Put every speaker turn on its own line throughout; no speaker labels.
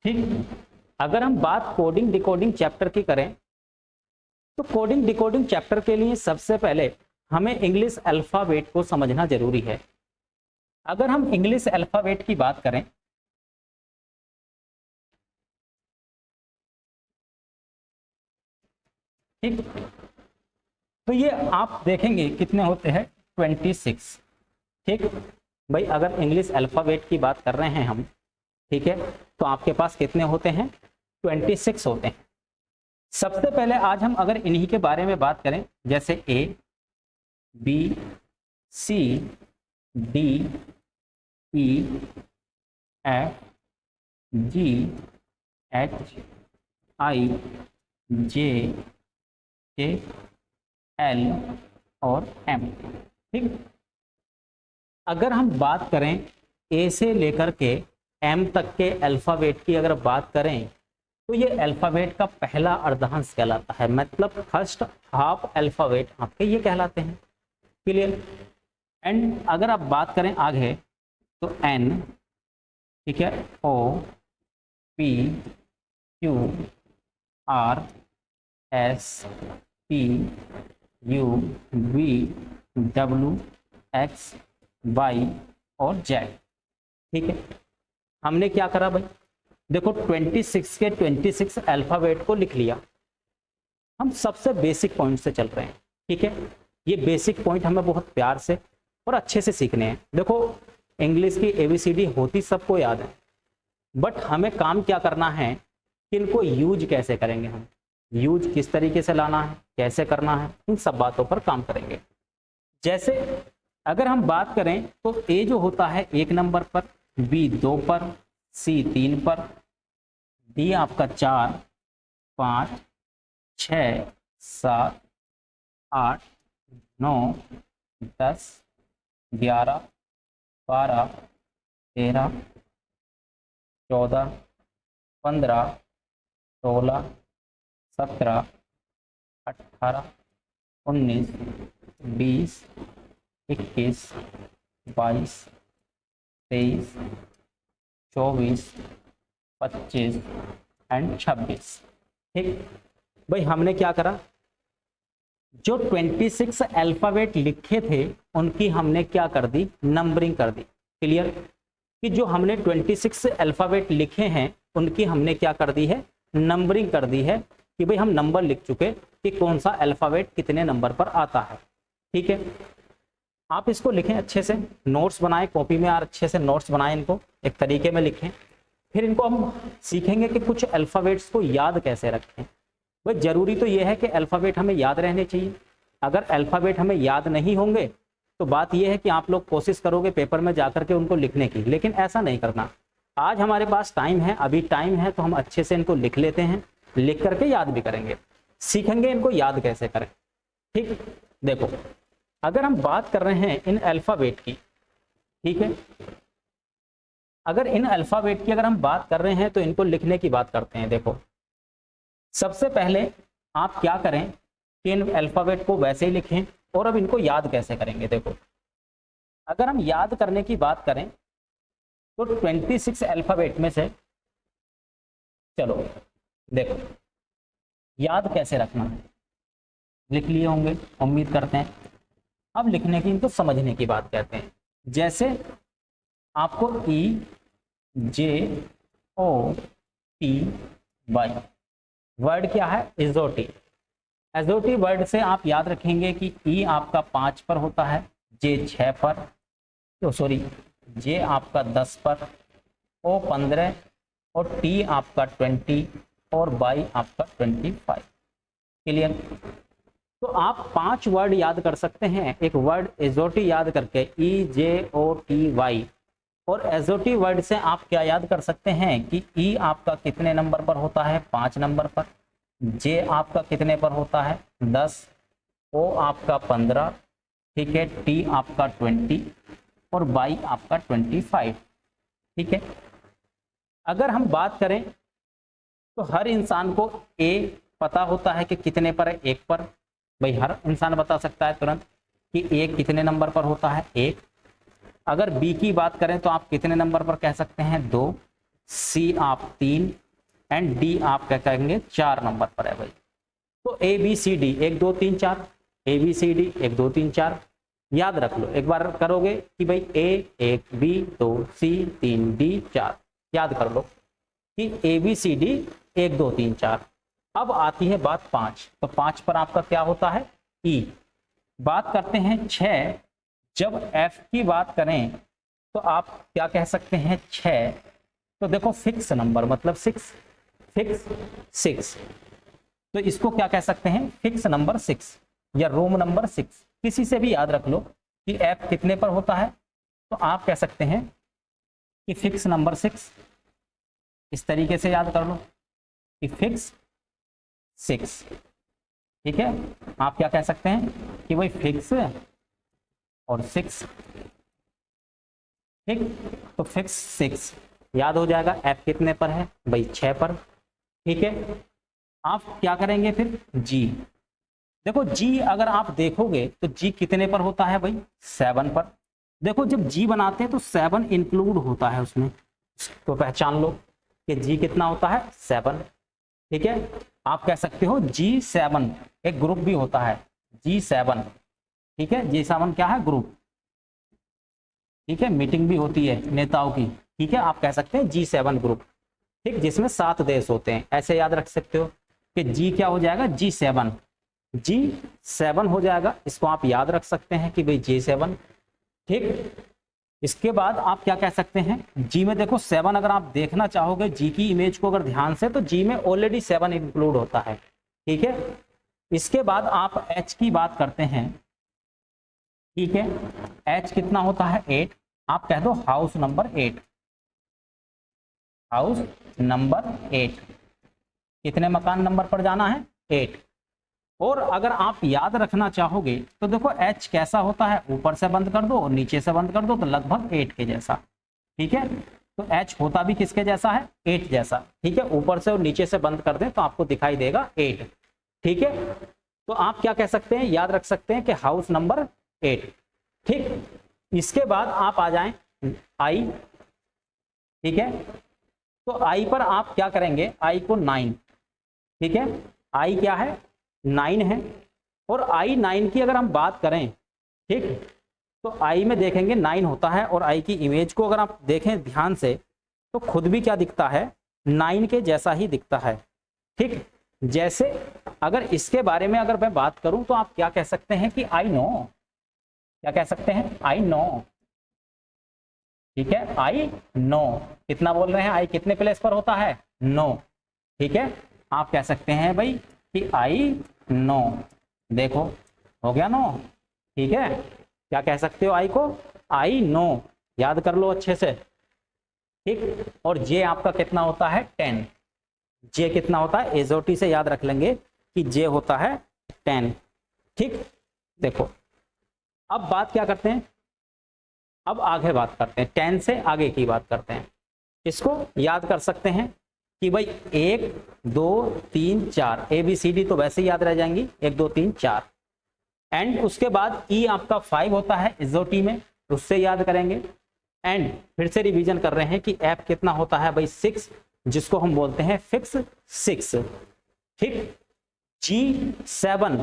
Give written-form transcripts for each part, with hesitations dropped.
ठीक। अगर हम बात कोडिंग डिकोडिंग चैप्टर की करें तो कोडिंग डिकोडिंग चैप्टर के लिए सबसे पहले हमें इंग्लिश अल्फाबेट को समझना जरूरी है। अगर हम इंग्लिश अल्फाबेट की बात करें ठीक, तो ये आप देखेंगे कितने होते हैं 26। ठीक भाई, अगर इंग्लिश अल्फाबेट की बात कर रहे हैं हम, ठीक है, तो आपके पास कितने होते हैं 26 होते हैं। सबसे पहले आज हम अगर इन्हीं के बारे में बात करें, जैसे A B C D E F G H I J K L और एम। ठीक, अगर हम बात करें ए से लेकर के एम तक के अल्फाबेट की अगर बात करें तो ये अल्फाबेट का पहला अर्धांश कहलाता है, मतलब फर्स्ट हाफ अल्फाबेट आपके ये कहलाते हैं। क्लियर। एंड अगर आप बात करें आगे तो एन, ठीक है, O P Q R S T U V W X Y और जेड। ठीक है, हमने क्या करा भाई, देखो 26 के 26 अल्फाबेट को लिख लिया। हम सबसे बेसिक पॉइंट से चल रहे हैं। ठीक है, ये बेसिक पॉइंट हमें बहुत प्यार से और अच्छे से सीखने हैं। देखो इंग्लिश की एबीसीडी होती सबको याद है, बट हमें काम क्या करना है कि इनको यूज कैसे करेंगे, हम यूज किस तरीके से लाना है, कैसे करना है, इन सब बातों पर काम करेंगे। जैसे अगर हम बात करें तो ए जो होता है 1 नंबर पर, बी 2 पर, सी 3 पर, डी आपका 4 5 6 7 8 9 10 11 12 13 14 15 16 17 18 19 20 21 22 23 24 25 एंड 26। ठीक भाई, हमने क्या करा, जो 26 अल्फाबेट लिखे थे उनकी हमने क्या कर दी, नंबरिंग कर दी। क्लियर, कि जो हमने 26 अल्फाबेट लिखे हैं उनकी हमने क्या कर दी है, नंबरिंग कर दी है, कि भाई हम नंबर लिख चुके कि कौन सा अल्फाबेट कितने नंबर पर आता है। ठीक है, आप इसको लिखें अच्छे से, नोट्स बनाएं कॉपी में, यार अच्छे से नोट्स बनाएं, इनको एक तरीके में लिखें। फिर इनको हम सीखेंगे कि कुछ अल्फाबेट्स को याद कैसे रखें। भाई जरूरी तो यह है कि अल्फाबेट हमें याद रहने चाहिए। अगर अल्फाबेट हमें याद नहीं होंगे तो बात यह है कि आप लोग कोशिश करोगे पेपर में जाकर के उनको लिखने की, लेकिन ऐसा नहीं करना। आज हमारे पास टाइम है, अभी टाइम है, तो हम अच्छे से इनको लिख लेते हैं, लिख करके याद भी करेंगे, सीखेंगे इनको याद कैसे करें। ठीक, देखो अगर हम बात कर रहे हैं इन अल्फाबेट की, ठीक है, अगर इन अल्फाबेट की अगर हम बात कर रहे हैं तो इनको लिखने की बात करते हैं। देखो सबसे पहले आप क्या करें कि इन अल्फाबेट को वैसे ही लिखें, और अब इनको याद कैसे करेंगे। देखो अगर हम याद करने की बात करें तो 26 अल्फाबेट में से, चलो देखो याद कैसे रखना है, लिख लिए होंगे उम्मीद करते हैं। अब लिखने की, इनको समझने की बात कहते हैं। जैसे आपको ई जे ओ टी वाई वर्ड क्या है, एजोटी। एजोटी वर्ड से आप याद रखेंगे कि ई आपका 5 पर होता है, जे 6 पर, तो सॉरी जे आपका 10 पर, ओ 15 और टी आपका 20 और वाई आपका 25। क्लियर। तो आप 5 वर्ड याद कर सकते हैं एक वर्ड एजोटी याद करके, ई जे ओ टी वाई। और एजोटी वर्ड से आप क्या याद कर सकते हैं कि ई आपका कितने नंबर पर होता है, 5 नंबर पर, जे आपका कितने पर होता है, 10, ओ आपका 15, ठीक है, टी आपका 20 और वाई आपका 25। ठीक है, अगर हम बात करें तो हर इंसान को ए पता होता है कि कितने पर है, 1 पर। भाई हर इंसान बता सकता है तुरंत कि ए कितने नंबर पर होता है, 1। अगर बी की बात करें तो आप कितने नंबर पर कह सकते हैं, 2। सी आप 3 एंड डी आप क्या कहेंगे 4 नंबर पर है भाई। तो A B C D 1 2 3 4, A B C D 1 2 3 4 याद रख लो। एक बार करोगे कि भाई ए 1 बी 2 सी 3 डी 4, याद कर लो कि ए बी सी डी 1 2 3 4। अब आती है बात 5, तो 5 पर आपका क्या होता है ई। बात करते हैं 6, जब एफ की बात करें तो आप क्या कह सकते हैं 6, तो देखो फिक्स नंबर मतलब 6, फिक्स 6, तो इसको क्या कह सकते हैं फिक्स नंबर 6 या रोम नंबर 6, किसी से भी याद रख लो कि एफ कितने पर होता है, तो आप कह सकते हैं कि फिक्स नंबर 6। इस तरीके से याद कर लो कि फिक्स 6, ठीक है। आप क्या कह सकते हैं कि भाई फिक्स और 6, ठीक, तो फिक्स 6 याद हो जाएगा। एफ कितने पर है भाई 6 पर, ठीक है। आप क्या करेंगे फिर जी, देखो जी अगर आप देखोगे तो जी कितने पर होता है भाई 7 पर। देखो जब जी बनाते हैं तो 7 इंक्लूड होता है उसमें, तो पहचान लो कि जी कितना होता है 7, ठीक है। आप कह सकते हो G7 एक ग्रुप भी होता है G7, ठीक है। G7 क्या है ग्रुप, ठीक है, मीटिंग भी होती है नेताओं की, ठीक है। आप कह सकते हैं G7 ग्रुप, ठीक, जिसमें 7 देश होते हैं, ऐसे याद रख सकते हो कि जी क्या हो जाएगा G7, G7 हो जाएगा। इसको आप याद रख सकते हैं कि भाई G7, ठीक। इसके बाद आप क्या कह सकते हैं जी में, देखो 7 अगर आप देखना चाहोगे जी की इमेज को अगर ध्यान से, तो जी में ऑलरेडी 7 इंक्लूड होता है, ठीक है। इसके बाद आप एच की बात करते हैं, ठीक है। एच कितना होता है 8, आप कह दो हाउस नंबर 8, हाउस नंबर 8, कितने मकान नंबर पर जाना है 8। और अगर आप याद रखना चाहोगे तो देखो एच कैसा होता है, ऊपर से बंद कर दो और नीचे से बंद कर दो तो लगभग 8 के जैसा, ठीक है। तो एच होता भी किसके जैसा है 8 जैसा, ठीक है। ऊपर से और नीचे से बंद कर दें तो आपको दिखाई देगा 8, ठीक है। तो आप क्या कह सकते हैं, याद रख सकते हैं कि हाउस नंबर 8, ठीक। इसके बाद आप आ जाएं आई, ठीक है। तो आई पर आप क्या करेंगे, आई को 9, ठीक है। आई क्या है 9 है, और आई 9 की अगर हम बात करें, ठीक, तो आई में देखेंगे 9 होता है, और आई की इमेज को अगर आप देखें ध्यान से तो खुद भी क्या दिखता है 9 के जैसा ही दिखता है, ठीक। जैसे अगर इसके बारे में अगर मैं बात करूं तो आप क्या कह सकते हैं कि आई नो, क्या कह सकते हैं आई नो, ठीक है। आई नो कितना बोल रहे हैं, आई कितने प्लेस पर होता है 9, ठीक है। आप कह सकते हैं भाई कि आई नो, देखो हो गया 9, ठीक है। क्या कह सकते हो आई को, आई नो, याद कर लो अच्छे से, ठीक। और जे आपका कितना होता है 10, जे कितना होता है एजोटी से याद रख लेंगे कि जे होता है 10, ठीक। देखो अब बात क्या करते हैं, अब आगे बात करते हैं 10 से आगे की बात करते हैं। इसको याद कर सकते हैं कि भाई 1 2 3 4, ए बी सी डी तो वैसे ही याद रह जाएंगी 1 2 3 4, एंड उसके बाद ई आपका 5 होता है एसओटी में, उससे याद करेंगे। एंड फिर से रिवीजन कर रहे हैं कि एफ कितना होता है भाई 6, जिसको हम बोलते हैं फिक्स 6, ठीक। G7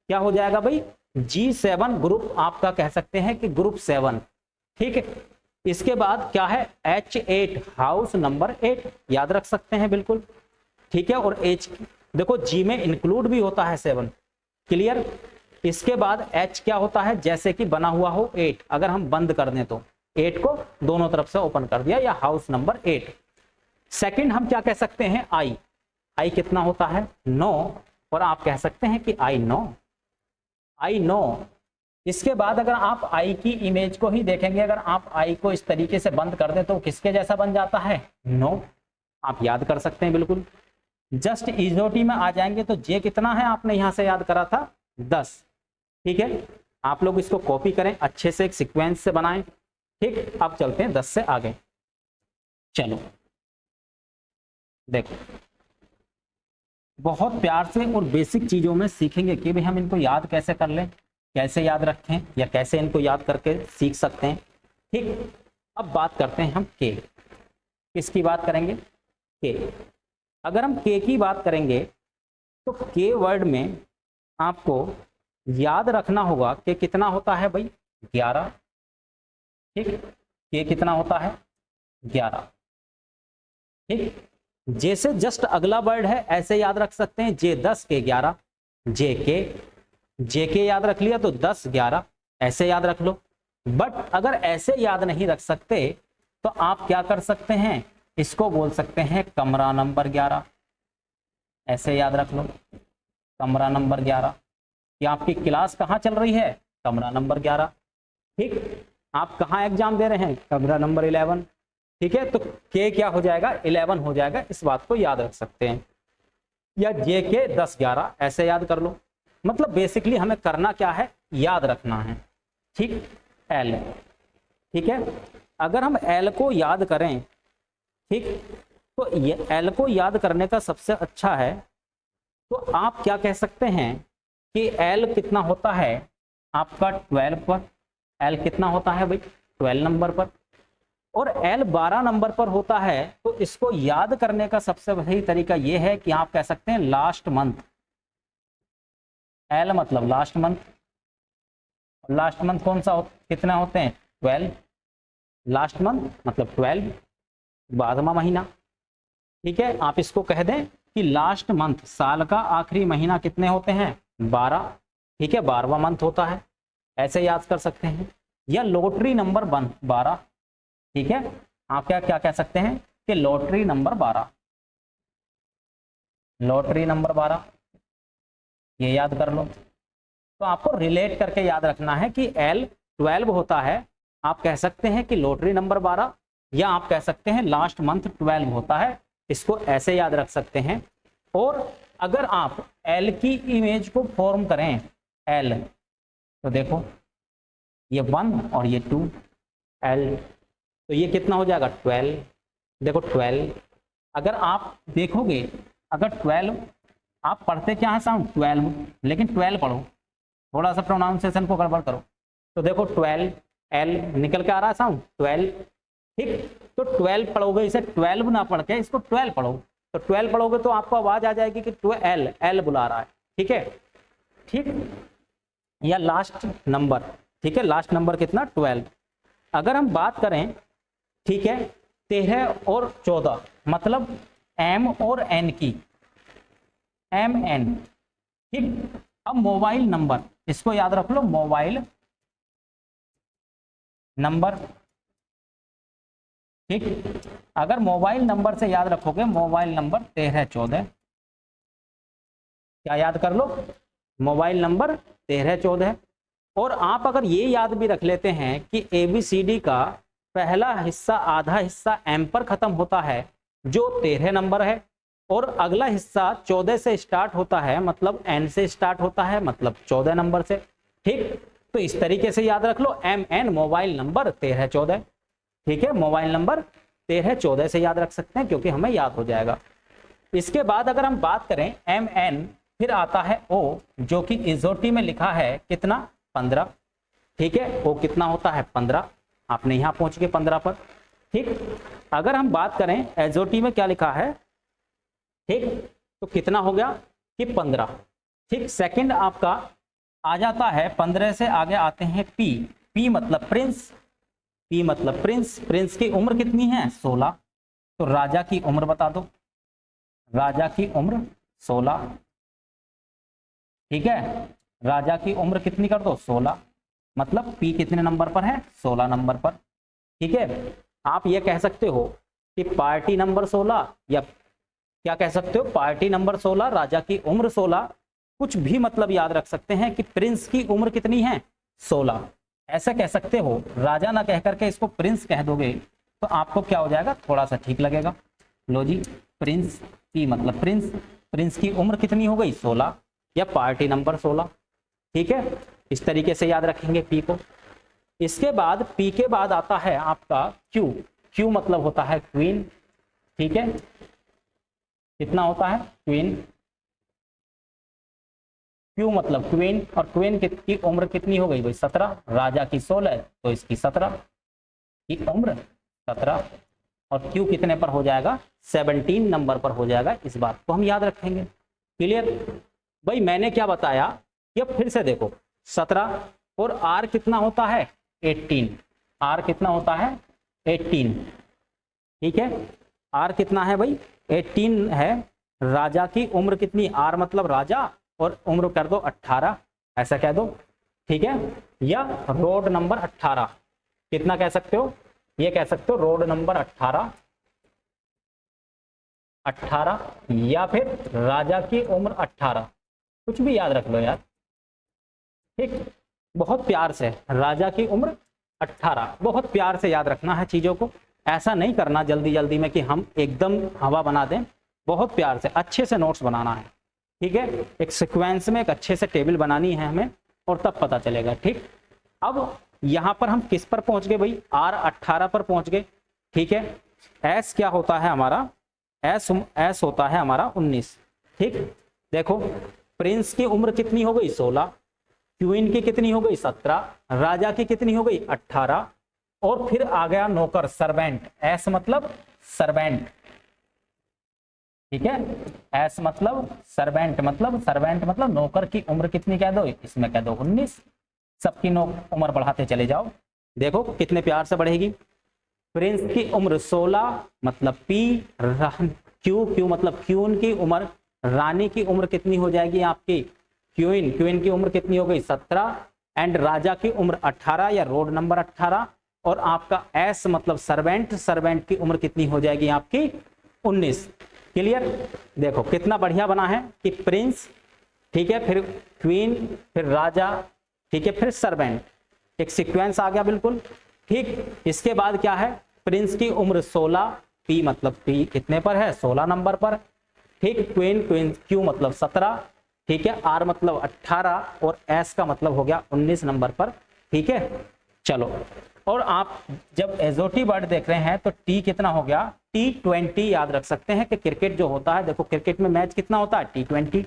क्या हो जाएगा भाई G7 ग्रुप, आपका कह सकते हैं कि ग्रुप 7, ठीक है। इसके बाद क्या है H8 हाउस नंबर 8, याद रख सकते हैं बिल्कुल, ठीक है। और H देखो G में इंक्लूड भी होता है 7, क्लियर। इसके बाद H क्या होता है, जैसे कि बना हुआ हो 8, अगर हम बंद कर दें तो 8 को दोनों तरफ से ओपन कर दिया, या हाउस नंबर 8। सेकंड हम क्या कह सकते हैं आई, आई कितना होता है 9, और आप कह सकते हैं कि आई नो, आई नो। इसके बाद अगर आप आई की इमेज को ही देखेंगे, अगर आप आई को इस तरीके से बंद कर दें तो किसके जैसा बन जाता है नो, आप याद कर सकते हैं बिल्कुल। जस्ट इजोटी में आ जाएंगे तो जे कितना है आपने यहां से याद करा था 10, ठीक है। आप लोग इसको कॉपी करें अच्छे से, एक सीक्वेंस से बनाएं, ठीक। अब चलते हैं 10 से आगे, चलो देखो बहुत प्यार से और बेसिक चीजों में सीखेंगे कि भाई हम इनको याद कैसे कर लें, कैसे याद रखें, या कैसे इनको याद करके सीख सकते हैं, ठीक। अब बात करते हैं हम के, किसकी बात करेंगे? के। अगर हम के की बात करेंगे तो के वर्ड में आपको याद रखना होगा कि कितना होता है भाई? 11। ठीक, के कितना होता है? 11। ठीक, जे से जस्ट अगला वर्ड है, ऐसे याद रख सकते हैं, जे 10 के 11, जे के याद रख लिया तो 10 11 ऐसे याद रख लो। बट अगर ऐसे याद नहीं रख सकते तो आप क्या कर सकते हैं? इसको बोल सकते हैं कमरा नंबर 11, ऐसे याद रख लो, कमरा नंबर 11 कि आपकी क्लास कहाँ चल रही है? कमरा नंबर 11। ठीक, आप कहाँ एग्जाम दे रहे हैं? कमरा नंबर 11। ठीक है, तो के क्या हो जाएगा? 11 हो जाएगा, इस बात को याद रख सकते हैं। या जे के 10 11 ऐसे याद कर लो। मतलब बेसिकली हमें करना क्या है? याद रखना है। ठीक, एल। ठीक है, अगर हम एल को याद करें, ठीक, तो ये एल को याद करने का सबसे अच्छा है, तो आप क्या कह सकते हैं कि एल कितना होता है आपका 12 पर। एल कितना होता है भाई? 12 नंबर पर। और एल 12 नंबर पर होता है, तो इसको याद करने का सबसे सही तरीका यह है कि आप कह सकते हैं लास्ट मंथ। एल मतलब लास्ट मंथ। लास्ट मंथ कौन सा कितना होते हैं? 12। लास्ट मंथ मतलब 12, 12वां महीना। ठीक है, आप इसको कह दें कि लास्ट मंथ, साल का आखिरी महीना कितने होते हैं? 12। ठीक है, 12वां मंथ होता है, ऐसे याद कर सकते हैं। या लॉटरी नंबर 12। ठीक है, आप क्या क्या कह सकते हैं कि लॉटरी नंबर 12, लॉटरी नंबर 12, ये याद कर लो। तो आपको रिलेट करके याद रखना है कि एल 12 होता है, आप कह सकते हैं कि लॉटरी नंबर 12, या आप कह सकते हैं लास्ट मंथ 12 होता है, इसको ऐसे याद रख सकते हैं। और अगर आप एल की इमेज को फॉर्म करें, एल, तो देखो ये 1 और ये 2, एल, तो ये कितना हो जाएगा? 12। देखो 12, अगर आप देखोगे, अगर 12, आप पढ़ते क्या है साउंड? 12, लेकिन 12 पढ़ो, थोड़ा सा प्रोनाउंसिएशन को गड़बड़ करो, तो देखो 12, एल निकल के आ रहा है साउंड 12। ठीक, तो 12 पढ़ोगे, इसे 12 ना पढ़ के इसको 12 पढ़ो, तो 12 पढ़ोगे तो आपको आवाज आ जाएगी कि 12, एल बुला रहा है। ठीक है, ठीक, या लास्ट नंबर। ठीक है, लास्ट नंबर कितना? 12। अगर हम बात करें, ठीक है, 13 और 14, मतलब एम और एन की, एम एन। ठीक, अब मोबाइल नंबर, इसको याद रख लो, मोबाइल नंबर। ठीक, अगर मोबाइल नंबर से याद रखोगे, मोबाइल नंबर 13 14, क्या याद कर लो? Mobile number 13 14। और आप अगर ये याद भी रख लेते हैं कि ABCD का पहला हिस्सा, आधा हिस्सा एम पर खत्म होता है, जो 13 नंबर है, और अगला हिस्सा 14 से स्टार्ट होता है, मतलब एन से स्टार्ट होता है, मतलब 14 नंबर से। ठीक, तो इस तरीके से याद रख लो, एम एन मोबाइल नंबर 13 14। ठीक है, मोबाइल नंबर 13 14 से याद रख सकते हैं, क्योंकि हमें याद हो जाएगा। इसके बाद अगर हम बात करें एम एन, फिर आता है ओ, जो कि इजोटी में लिखा है कितना? 15। ठीक है, ओ कितना होता है? 15। आपने यहां पहुंच के 15 पर। ठीक, अगर हम बात करें एजोटी में क्या लिखा है, ठीक, तो कितना हो गया कि 15। ठीक, सेकंड आपका आ जाता है 15 से आगे आते हैं पी। पी मतलब प्रिंस, पी मतलब प्रिंस। प्रिंस की उम्र कितनी है? 16। तो राजा की उम्र बता दो, राजा की उम्र 16। ठीक है, राजा की उम्र कितनी कर दो? 16, मतलब पी कितने नंबर पर है? 16 नंबर पर। ठीक है, आप ये कह सकते हो कि पार्टी नंबर 16, या क्या कह सकते हो? पार्टी नंबर 16, राजा की उम्र 16, कुछ भी मतलब याद रख सकते हैं कि प्रिंस की उम्र कितनी है? 16, ऐसे कह सकते हो। राजा ना कह करके इसको प्रिंस कह दोगे तो आपको क्या हो जाएगा? थोड़ा सा ठीक लगेगा। लो जी, प्रिंस की मतलब प्रिंस, प्रिंस की उम्र कितनी हो गई? 16, या पार्टी नंबर 16। ठीक है, इस तरीके से याद रखेंगे पी को। इसके बाद पी के बाद आता है आपका क्यू। क्यू मतलब होता है क्वीन। ठीक है, कितना होता है? क्वीन। क्यू मतलब क्वीन, और क्वीन की उम्र कितनी हो गई भाई? 17। राजा की 16, तो इसकी 17 की उम्र 17। और Q कितने पर हो जाएगा, 17 नंबर पर हो जाएगा। इस बात को हम याद रखेंगे। क्लियर भाई, मैंने क्या बताया कि अब फिर से देखो 17 और R कितना होता है 18, R कितना होता है 18, ठीक है। R कितना है भाई 18 है। राजा की उम्र कितनी, R मतलब राजा और उम्र कर दो 18, ऐसा कह दो, ठीक है। या रोड नंबर 18 कितना कह सकते हो, ये कह सकते हो रोड नंबर 18 या फिर राजा की उम्र 18, कुछ भी याद रख लो यार, ठीक। बहुत प्यार से राजा की उम्र 18, बहुत प्यार से याद रखना है चीजों को, ऐसा नहीं करना जल्दी जल्दी में कि हम एकदम हवा बना दें। बहुत प्यार से अच्छे से नोट्स बनाना है, ठीक है। एक सीक्वेंस में एक अच्छे से टेबल बनानी है हमें, और तब पता चलेगा, ठीक। अब यहां पर हम किस पर पहुंच गए भाई, R 18 पर पहुंच गए, ठीक है। S क्या होता है हमारा, S होता है हमारा 19, ठीक। देखो प्रिंस की उम्र कितनी हो गई 16, क्वीन की कितनी हो गई 17, राजा की कितनी हो गई 18, और फिर आ गया नौकर सर्वेंट, S मतलब सर्वेंट, ठीक है। S मतलब सर्वेंट मतलब नौकर की उम्र कितनी कह दो, इसमें कह दो 19। सबकी उम्र बढ़ाते चले जाओ, देखो कितने प्यार से बढ़ेगी। प्रिंस की उम्र 16 मतलब P, Q मतलब क्वीन की उम्र, रानी की उम्र कितनी हो जाएगी आपकी, क्वीन की उम्र कितनी हो गई 17, एंड राजा की उम्र 18 या रोड नंबर 18, और आपका S मतलब सर्वेंट की उम्र कितनी हो जाएगी आपकी 19। क्लियर, देखो कितना बढ़िया बना है कि प्रिंस, ठीक है, फिर क्वीन, फिर राजा, ठीक है, फिर सर्वेंट, एक सीक्वेंस आ गया बिल्कुल, ठीक। इसके बाद क्या है, प्रिंस की उम्र 16, P मतलब P कितने पर है 16 नंबर पर, ठीक। क्वीन Q मतलब 17, ठीक है, R मतलब 18, और S का मतलब हो गया 19 नंबर पर, ठीक है। चलो, और आप जब एजोटी वर्ड देख रहे हैं तो T कितना हो गया, T20 याद रख सकते हैं कि क्रिकेट जो होता है, देखो क्रिकेट में मैच कितना होता है T20,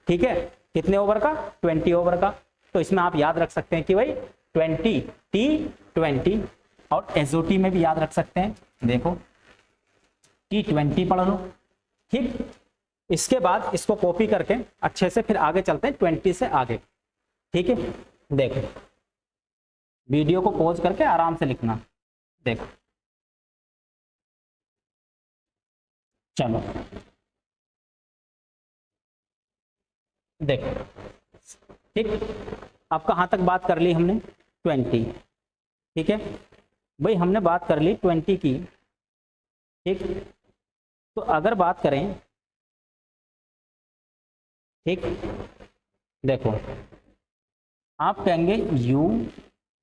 ठीक है, कितने ओवर का 20 ओवर का, तो इसमें आप याद रख सकते हैं कि भाई 20, T20, और एसओटी में भी याद रख सकते हैं, देखो T20 पढ़ लो, ठीक। इसके बाद इसको कॉपी करके अच्छे से फिर आगे चलते हैं 20 से आगे, ठीक है। देखो वीडियो को पॉज करके आराम से लिखना, देखो चलो, देखो, ठीक। अब कहाँ तक बात कर ली हमने 20, ठीक है भाई, हमने बात कर ली 20 की, ठीक। तो अगर बात करें, ठीक, देखो आप कहेंगे U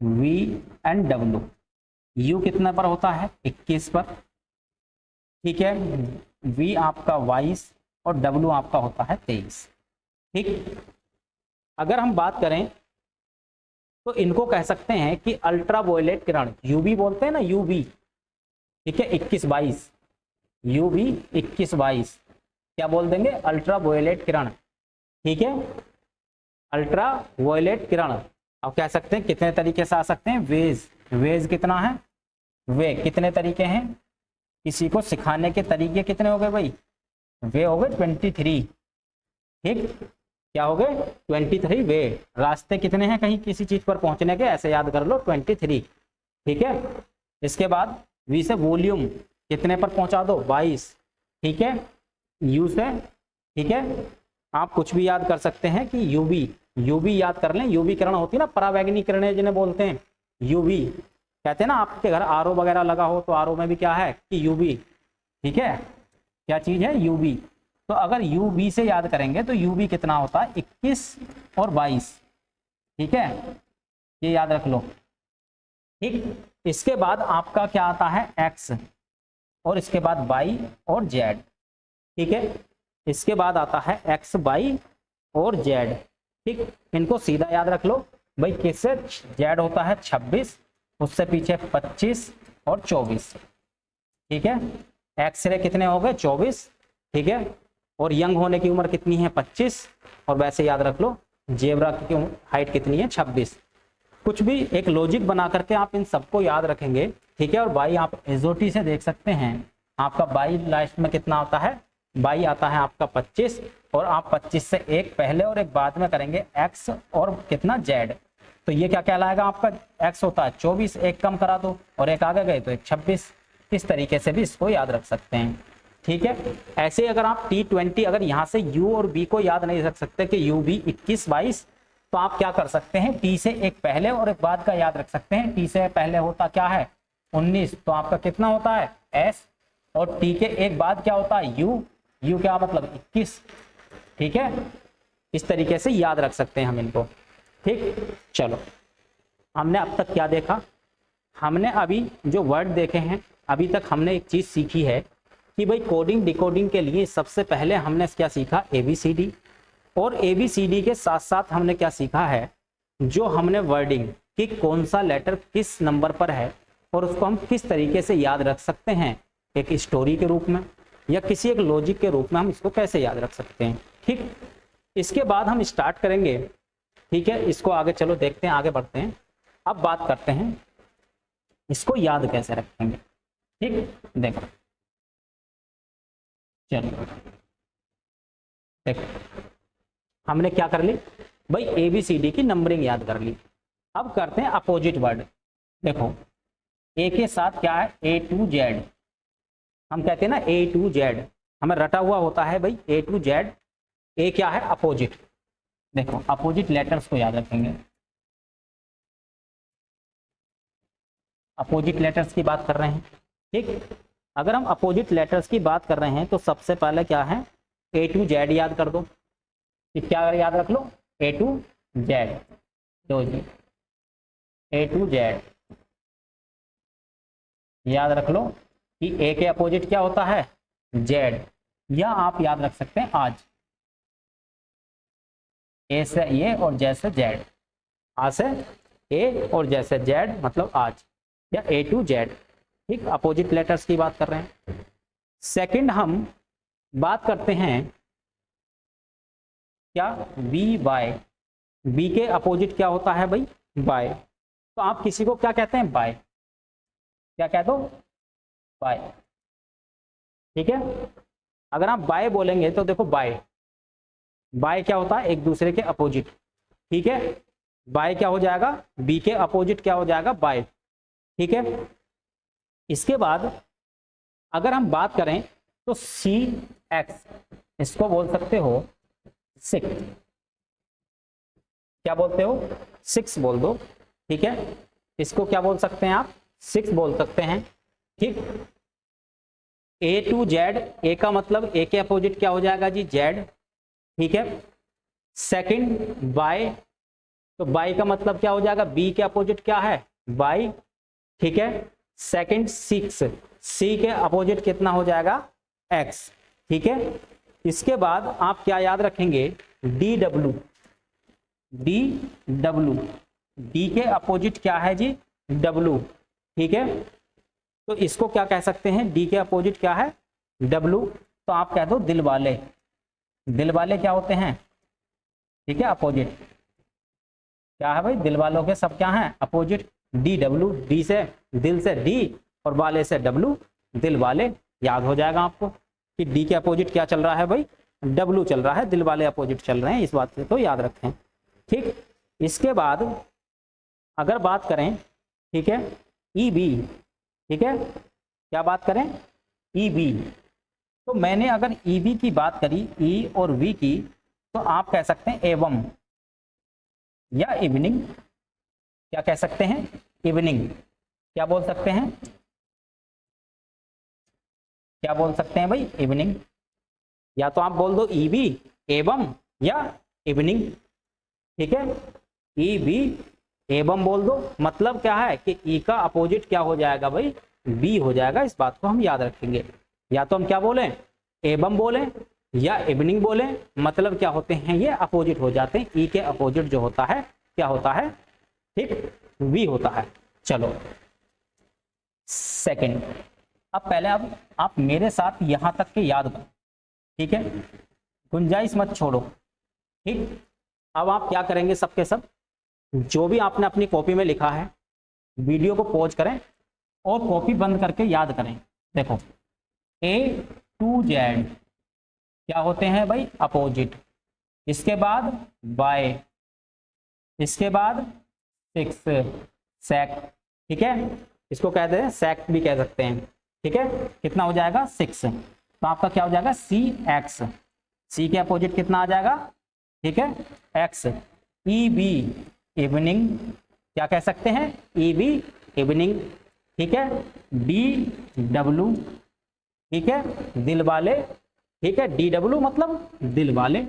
V and W, U कितना पर होता है 21 पर, ठीक है, V आपका 22 और W आपका होता है 23, ठीक। अगर हम बात करें तो इनको कह सकते हैं कि अल्ट्रा वायलेट किरण, UV बोलते हैं ना, UV, ठीक है, 21-22, UV 21-22 क्या बोल देंगे, अल्ट्रा वायलेट किरण, ठीक है, अल्ट्रा वायलेट किरण। अब कह सकते हैं कितने तरीके से आ सकते हैं, वेज कितना है, वे कितने तरीके हैं, किसी को सिखाने के तरीके कितने हो गए भाई, वे हो गए 23, ठीक, क्या हो गए 23 वे, रास्ते कितने हैं कहीं किसी चीज पर पहुंचने के, ऐसे याद कर लो 23, ठीक है। इसके बाद वी से वॉल्यूम कितने पर पहुंचा दो 22, ठीक है, यू से, ठीक है, आप कुछ भी याद कर सकते हैं कि यूवी याद कर लें, यूवी किरण होती है ना, परावैंगनी किरणें जिन्हें बोलते हैं, यूवी कहते हैं ना, आपके घर आरओ वगैरह लगा हो तो आरओ में भी क्या है कि यूवी, ठीक है, क्या चीज है यूवी। तो अगर यूवी से याद करेंगे तो यूवी कितना होता है 21 और 22, ठीक है, ये याद रख लो, ठीक। इसके बाद आपका क्या आता है एक्स, और इसके बाद वाई और जेड, ठीक है, इसके बाद आता है एक्स वाई और जेड, ठीक। इनको सीधा याद रख लो भाई, किससे, जेड होता है 26, उससे पीछे 25 और 24, ठीक है, एक्सरे कितने हो गए 24, ठीक है, और यंग होने की उम्र कितनी है 25, और वैसे याद रख लो जेब्रा की हाइट कितनी है 26। कुछ भी एक लॉजिक बना करके आप इन सबको याद रखेंगे ठीक है। और बाई आप एसओटी से देख सकते हैं, आपका बाई लास्ट में कितना आता है, बाई आता है आपका 25, और आप 25 से एक पहले और एक बाद में करेंगे x और कितना z, तो ये क्या कहलाएगा आपका, x होता है 24, एक कम करा दो और एक आगे गए तो एक 26। इस तरीके से भी इसको याद रख सकते हैं, ठीक है। ऐसे ही अगर आप T20, अगर यहाँ से u और b को याद नहीं रख सकते कि u b 21 22, तो आप क्या कर सकते हैं, t से एक पहले और एक बाद का याद रख सकते हैं। t से पहले होता क्या है 19, तो आपका कितना होता है s, और t के एक बाद क्या होता है u, u क्या मतलब 21, ठीक है। इस तरीके से याद रख सकते हैं हम इनको, ठीक। चलो, हमने अब तक क्या देखा, हमने अभी जो वर्ड देखे हैं, अभी तक हमने एक चीज सीखी है कि भाई कोडिंग डिकोडिंग के लिए सबसे पहले हमने क्या सीखा, ABCD, और ABCD के साथ साथ हमने क्या सीखा है, जो हमने वर्डिंग कि कौन सा लेटर किस नंबर पर है और उसको हम किस तरीके से याद रख सकते हैं, एक स्टोरी के रूप में या किसी एक लॉजिक के रूप में हम इसको कैसे याद रख सकते हैं, ठीक। इसके बाद हम स्टार्ट करेंगे, ठीक है, इसको आगे चलो देखते हैं, आगे बढ़ते हैं। अब बात करते हैं इसको याद कैसे रखेंगे, ठीक। देखो, चलो देखो, हमने क्या कर ली भाई, ABCD की नंबरिंग याद कर ली। अब करते हैं अपोजिट वर्ड। देखो, A के साथ क्या है, A to Z, हम कहते हैं ना A to Z, हमें रटा हुआ होता है भाई A to Z। A क्या है, अपोजिट। देखो, अपोजिट लेटर्स को याद रखेंगे। अपोजिट लेटर्स की बात कर रहे हैं, ठीक। अगर हम अपोजिट लेटर्स की बात कर रहे हैं तो सबसे पहले क्या है, A to Z याद कर दो। क्या याद रख लो, A to Z, तो जी A to Z याद रख लो कि A के अपोजिट क्या होता है, Z, या आप याद रख सकते हैं आज, A से ये और Z से Z, आ से A और Z से Z मतलब आज, या A to Z, ठीक। अपोजिट लेटर्स की बात कर रहे हैं। सेकंड हम बात करते हैं क्या, B बाय, B के अपोजिट क्या होता है भाई, बाय, तो आप किसी को क्या कहते हैं, बाय, क्या कह दो, बाय, ठीक है। अगर आप बाय बोलेंगे तो देखो, बाय, बाय क्या होता है, एक दूसरे के अपोजिट, ठीक है। बाय क्या हो जाएगा, B के अपोजिट क्या हो जाएगा, बाय, ठीक है। इसके बाद अगर हम बात करें तो CX, इसको बोल सकते हो 6, क्या बोलते हो, 6 बोल दो, ठीक है। इसको क्या बोल सकते हैं आप, 6 बोल सकते हैं, ठीक। A to Z, A का मतलब A के अपोजिट क्या हो जाएगा जी, Z, ठीक है। सेकंड बाय, तो बाय का मतलब क्या हो जाएगा, B के अपोजिट क्या है, बाय, ठीक है। सेकंड 6, C के अपोजिट कितना हो जाएगा, X, ठीक है। इसके बाद आप क्या याद रखेंगे, DW, DW, D के अपोजिट क्या है जी, W, ठीक है। तो इसको क्या कह सकते हैं, D के अपोजिट क्या है, W, तो आप कह दो दिल वाले, दिल वाले क्या होते हैं, ठीक है, अपोजिट, क्या है भाई, दिल वालों के सब क्या हैं, अपोजिट, DW, D से दिल से D और वाले से W, दिल वाले, याद हो जाएगा आपको कि D के अपोजिट क्या चल रहा है भाई, W चल रहा है, दिल वाले अपोजिट चल रहे हैं, इस बात से तो याद रखें, ठीक। इसके बाद अगर बात करें, ठीक है, EB, ठीक है, क्या बात करें, EB, तो मैंने अगर EB की बात करी, E और V की, तो आप कह सकते हैं एवं या इवनिंग, क्या कह सकते हैं, इवनिंग, क्या बोल सकते हैं, क्या बोल सकते हैं भाई, इवनिंग, या तो आप बोल दो EB एवं या इवनिंग, ठीक है। EB एवं बोल दो, मतलब क्या है कि E का अपोजिट क्या हो जाएगा भाई, B हो जाएगा, इस बात को हम याद रखेंगे। या तो हम क्या बोलें, एवं बोलें या इवनिंग बोलें, मतलब क्या होते हैं, ये अपोजिट हो जाते हैं। E के अपोजिट जो होता है क्या होता है, ठीक, V होता है। चलो सेकंड, अब पहले अब आप मेरे साथ यहां तक के याद करो, ठीक है, गुंजाइश मत छोड़ो, ठीक। अब आप क्या करेंगे, सबके सब जो भी आपने अपनी कॉपी में लिखा है, वीडियो को पॉज करें और कॉपी बंद करके याद करें। देखो A to Z क्या होते हैं भाई, अपोजिट। इसके बाद Y, इसके बाद 6 सेक, ठीक है, इसको कहते हैं सेक भी कह सकते हैं, ठीक है। कितना हो जाएगा 6, तो आपका क्या हो जाएगा CX, C के अपोजिट कितना आ जाएगा, ठीक है X। EB इवनिंग, क्या कह सकते हैं EB इवनिंग, ठीक है। DW, ठीक है दिल वाले, ठीक है DW मतलब दिल वाले,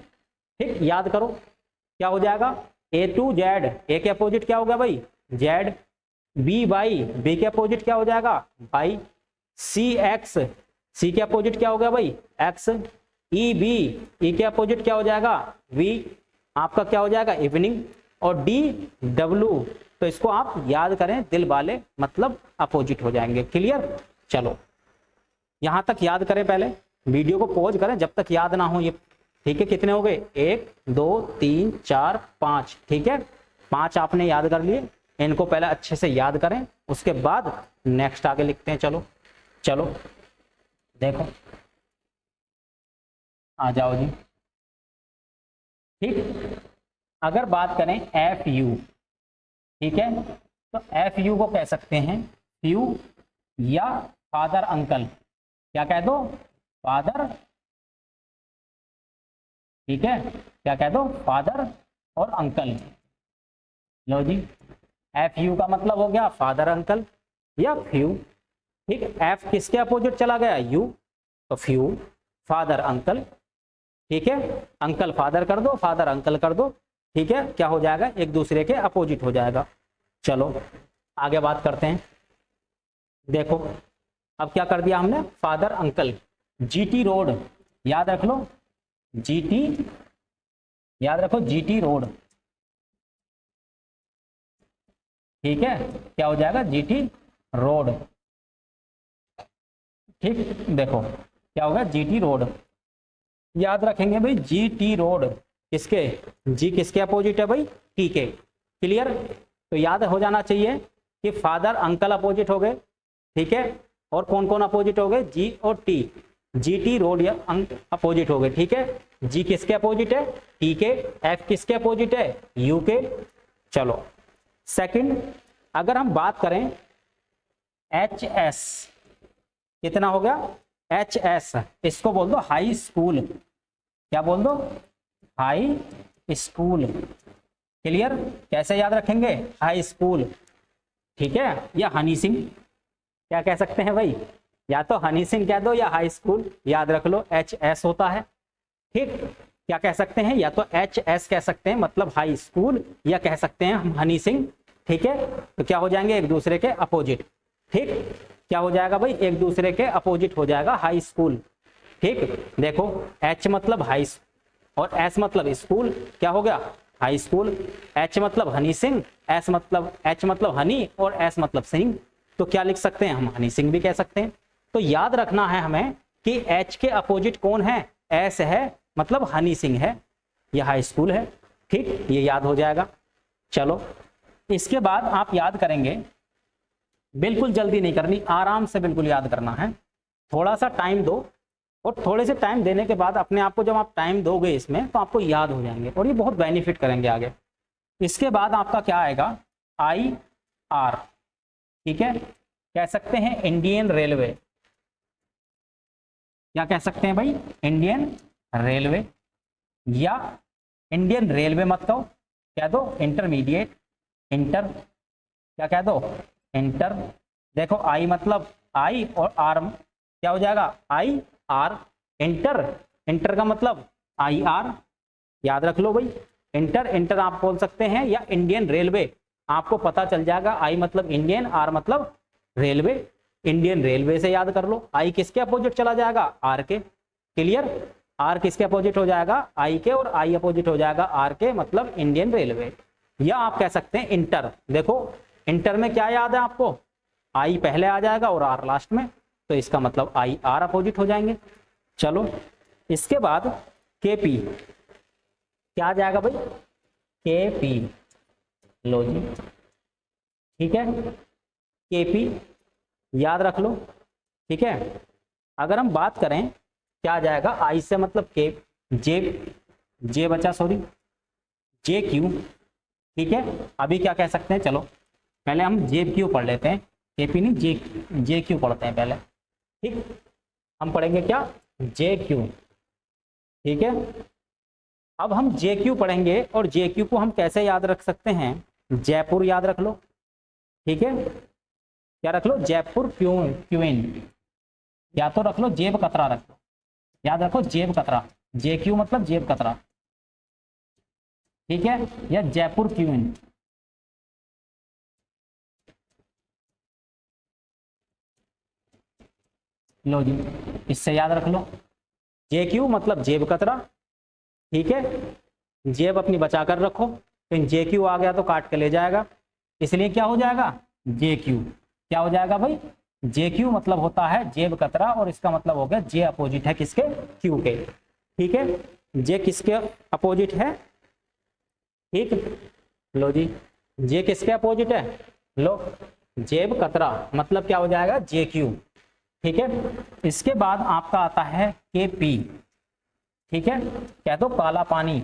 ठीक। याद करो क्या हो जाएगा A to Z, A के अपोजिट क्या हो गया भाई Z। BY, B के अपोजिट क्या हो जाएगा Y। CX, C के अपोजिट क्या हो गया भाई X। EB, E के अपोजिट क्या हो जाएगा V, आपका क्या हो जाएगा इवनिंग। और DW, तो इसको आप याद करें दिल वाले मतलब अपोजिट हो जाएंगे। क्लियर, चलो यहां तक याद करें, पहले वीडियो को पॉज करें जब तक याद ना हो ये, ठीक है। कितने हो गए 1 2 3 4 5, ठीक है 5 आपने याद कर लिए, इनको पहले अच्छे से याद करें, उसके बाद नेक्स्ट आगे लिखते हैं। चलो चलो देखो, आ जाओ जी, ठीक। अगर बात करें FU, ठीक है, तो FU को कह सकते हैं फ्यू या फादर अंकल, क्या कह दो फादर, ठीक है, क्या कह दो फादर और अंकल। लो जी, FU का मतलब हो गया फादर अंकल या फ्यू, ठीक। F किसके अपोजिट चला गया U, तो फ्यू फादर अंकल, ठीक है। अंकल फादर कर दो, फादर अंकल कर दो, ठीक है, क्या हो जाएगा एक दूसरे के अपोजिट हो जाएगा। चलो आगे बात करते हैं। देखो अब क्या कर दिया हमने, फादर अंकल। GT रोड याद रख लो, GT याद रखो, GT रोड, ठीक है, क्या हो जाएगा GT रोड, ठीक। देखो क्या होगा GT रोड, याद रखेंगे भाई GT रोड किसके, G किसके अपोजिट है भाई T के। क्लियर, तो याद हो जाना चाहिए कि फादर अंकल अपोजिट हो गए, ठीक है, और कौन कौन अपोजिट हो गए G और T। GT रोड या अपोजिट हो गए, ठीक है। G किसके अपोजिट है T के, F किसके अपोजिट है U के। चलो सेकंड, अगर हम बात करें HS, कितना हो गया HS, इसको बोल दो हाई स्कूल, क्या बोल दो हाई स्कूल। क्लियर, कैसे याद रखेंगे हाई स्कूल, ठीक है, या हनी सिंह, क्या कह सकते हैं भाई, या तो हनी सिंह कह दो या हाई स्कूल, याद रख लो HS होता है, ठीक। क्या कह सकते हैं, या तो HS कह सकते हैं मतलब हाई स्कूल, या कह सकते हैं हम हनी सिंह, ठीक है। तो क्या हो जाएंगे एक दूसरे के अपोजिट, ठीक। क्या हो जाएगा भाई एक दूसरे के अपोजिट हो जाएगा हाई स्कूल, ठीक। देखो H मतलब हाई और S मतलब स्कूल, क्या हो गया हाई स्कूल। H मतलब हनी सिंह, H मतलब हनी और S मतलब सिंह, तो क्या लिख सकते हैं हम हनी सिंह भी कह सकते हैं। तो याद रखना है हमें कि H के अपोजिट कौन है, S है मतलब हनी सिंह है या हाई स्कूल है, ठीक, ये याद हो जाएगा। चलो इसके बाद आप याद करेंगे, बिल्कुल जल्दी नहीं करनी, आराम से बिल्कुल याद करना है, थोड़ा सा टाइम दो, और थोड़े से टाइम देने के बाद अपने आप को जब आप टाइम दोगे इसमें तो आपको याद हो जाएंगे और ये बहुत बेनिफिट करेंगे आगे। इसके बाद आपका क्या आएगा IR, ठीक है, कह सकते हैं इंडियन रेलवे, क्या कह सकते हैं भाई इंडियन रेलवे, या इंडियन रेलवे मत कहो, कह दो इंटरमीडिएट, इंटर, क्या कह दो इंटर। देखो I मतलब I और R क्या हो जाएगा IR, इंटर, इंटर का मतलब IR, याद रख लो भाई इंटर, इंटर आप बोल सकते हैं, या इंडियन रेलवे, आपको पता चल जाएगा I मतलब इंडियन, R मतलब रेलवे, इंडियन रेलवे से याद कर लो। I किसके अपोजिट चला जाएगा R के। क्लियर, R किसके अपोजिट हो जाएगा I के, और I अपोजिट हो जाएगा R के, मतलब इंडियन रेलवे। या आप कह सकते हैं इंटर, देखो इंटर में क्या याद है आपको, I पहले आ जाएगा और R लास्ट में, तो इसका मतलब IR अपोजिट हो जाएंगे। चलो इसके बाद KP, क्या आ जाएगा भाई KP, लो जी, ठीक है KP, याद रख लो, ठीक है। अगर हम बात करें क्या आ जाएगा, आई से मतलब के, जे बचा, सॉरी जे क्यू, ठीक है। अभी क्या कह सकते हैं, चलो पहले हम जे क्यू पढ़ लेते हैं, केपी नहीं, जे क्यू पढ़ते हैं पहले, ठीक। हम पढ़ेंगे क्या, जे क्यू, ठीक है। अब हम जे क्यू पढ़ेंगे और जे क्यू को हम कैसे याद रख सकते हैं, जयपुर याद रख लो, ठीक है। क्या रख लो, जयपुर क्वीन, या तो रख लो जेब कतरा रख लो, याद रखो जेब कतरा, जे क्यू मतलब जेब कतरा, ठीक है, या जयपुर क्वीन। लो जी, इससे याद रख लो, जे क्यू मतलब जेब कतरा, ठीक है। जेब अपनी बचा कर रखो, तो जे क्यू आ गया तो काट के ले जाएगा, इसलिए क्या हो जाएगा, जे क्यू। क्या हो जाएगा भाई, जे क्यू मतलब होता है जेब कतरा, और इसका मतलब हो गया जे अपोजिट है किसके, क्यू के, ठीक है। जे किसके अपोजिट है, ठीक। लो जी, जे किसके अपोजिट है, लो जेब कतरा मतलब क्या हो जाएगा, जे क्यू, ठीक है। इसके बाद आपका आता है के पी, ठीक है, कह दो काला पानी,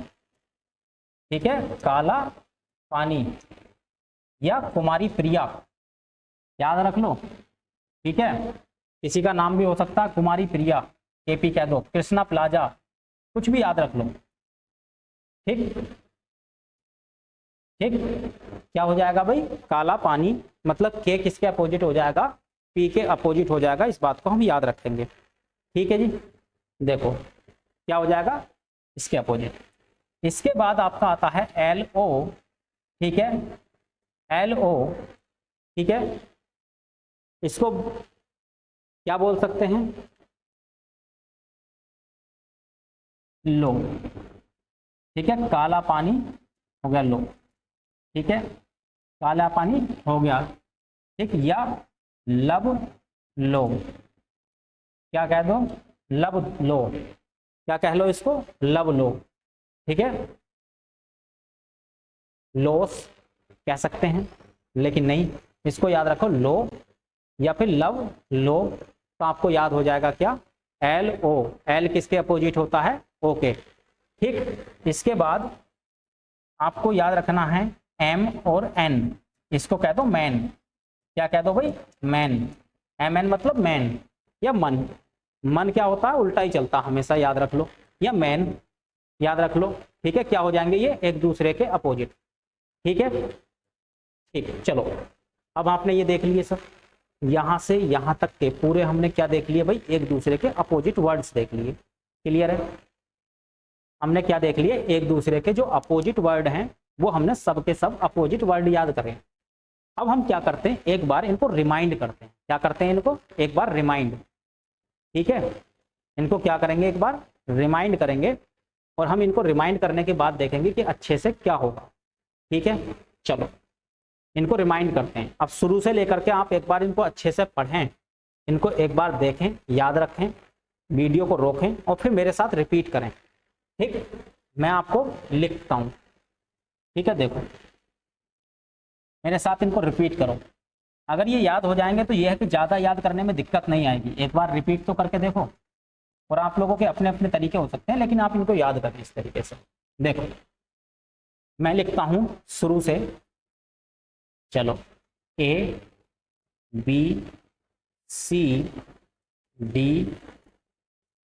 ठीक है, काला पानी, या कुमारी प्रिया, याद रख लो, ठीक है। किसी का नाम भी हो सकता है कुमारी प्रिया, केपी कह दो, कृष्णा प्लाजा, कुछ भी याद रख लो, ठीक ठीक। क्या हो जाएगा भाई, काला पानी मतलब के किसके अपोजिट हो जाएगा, पी के अपोजिट हो जाएगा, इस बात को हम याद रखेंगे, ठीक है जी। देखो क्या हो जाएगा, इसके अपोजिट। इसके बाद आपका आता है एल ओ, ठीक है, एल ओ, ठीक है। इसको क्या बोल सकते हैं, लो, ठीक है, काला पानी हो गया लो, ठीक है, काला पानी हो गया, ठीक, या लब लो, क्या कह दो, लब लो, क्या कह लो इसको, लब लो, ठीक है। लोस कह सकते हैं, लेकिन नहीं, इसको याद रखो लो या फिर लव लो, तो आपको याद हो जाएगा क्या, एल ओ, एल किसके अपोजिट होता है, ओके, ठीक। इसके बाद आपको याद रखना है एम और एन, इसको कह दो मैन, क्या कह दो भाई, मैन, एम एन मतलब मैन या मन, मन क्या होता है, उल्टा ही चलता हमेशा, याद रख लो, या मैन, याद रख लो, ठीक है। क्या हो जाएंगे ये, एक दूसरे के अपोजिट, ठीक है, ठीक। चलो अब आपने ये देख लिए सर, यहां से यहां तक के पूरे हमने क्या देख लिए भाई, एक दूसरे के अपोजिट वर्ड्स देख लिए, क्लियर है। हमने क्या देख लिए, एक दूसरे के जो अपोजिट वर्ड हैं वो हमने सब के सब अपोजिट वर्ड याद करें। अब हम क्या करते हैं, एक बार इनको रिमाइंड करते हैं, क्या करते हैं, इनको एक बार रिमाइंड, ठीक है। इनको क्या करेंगे, एक बार रिमाइंड करेंगे, और हम इनको रिमाइंड करने के बाद देखेंगे कि अच्छे से क्या होगा, ठीक है। चलो इनको रिमाइंड करते हैं, अब शुरू से लेकर के आप एक बार इनको अच्छे से पढ़ें, इनको एक बार देखें, याद रखें, वीडियो को रोकें और फिर मेरे साथ रिपीट करें, ठीक। मैं आपको लिखता हूं, ठीक है, देखो मेरे साथ इनको रिपीट करो, अगर ये याद हो जाएंगे तो ये है कि ज़्यादा याद करने में दिक्कत नहीं आएगी, एक बार रिपीट तो करके देखो, और आप लोगों के अपने अपने तरीके हो सकते हैं, लेकिन आप इनको याद करें इस तरीके से। देखो मैं लिखता हूं शुरू से, चलो A B C D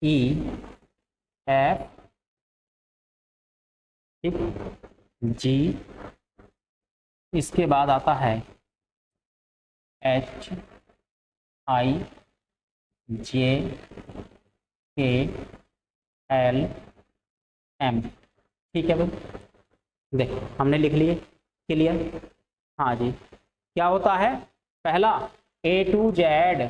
E F, ठीक, जी, इसके बाद आता है H I J K L M, ठीक है भाई, देखो हमने लिख लिए, क्लियर। हाँ जी, क्या होता है, पहला ए टू जेड,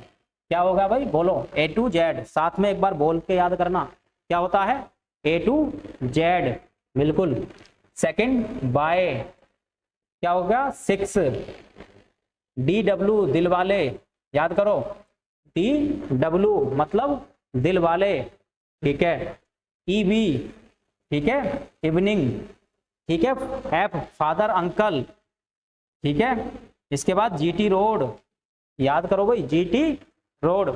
क्या होगा भाई, बोलो ए टू जेड, साथ में एक बार बोल के याद करना, क्या होता है, ए टू जेड, बिल्कुल। सेकंड बाय, क्या होगा, 6, डी डब्ल्यू दिल वाले, याद करो, डी डब्ल्यू मतलब दिल वाले, ठीक है। ई बी, ठीक है, इवनिंग, ठीक है। एफ फादर अंकल, ठीक है। इसके बाद जीटी रोड, याद करो भाई, जीटी रोड।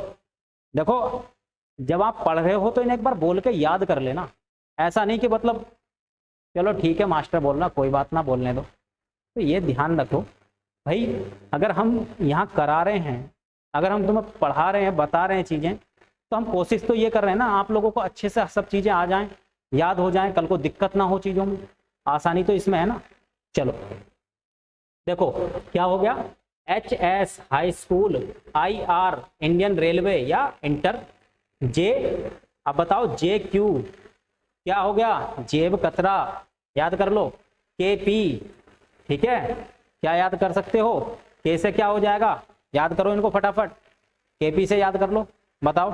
देखो जब आप पढ़ रहे हो तो इन्हें एक बार बोल के याद कर लेना, ऐसा नहीं कि मतलब चलो ठीक है मास्टर बोलना कोई बात ना, बोलने दो। तो ये ध्यान रखो भाई, अगर हम यहाँ करा रहे हैं, अगर हम तुम्हें पढ़ा रहे हैं, बता रहे हैं चीज़ें, तो हम कोशिश तो ये कर रहे हैं ना आप लोगों को अच्छे से सब चीज़ें आ जाएं, याद हो जाएं, कल को दिक्कत ना हो चीज़ों में, आसानी तो इसमें है ना। चलो देखो क्या हो गया, HS high school, IR Indian railway या इंटर, J अब बताओ JQ क्या हो गया, जेब कतरा, याद कर लो, KP ठीक है, क्या याद कर सकते हो, K से क्या हो जाएगा, याद करो इनको फटाफट, KP से याद कर लो, बताओ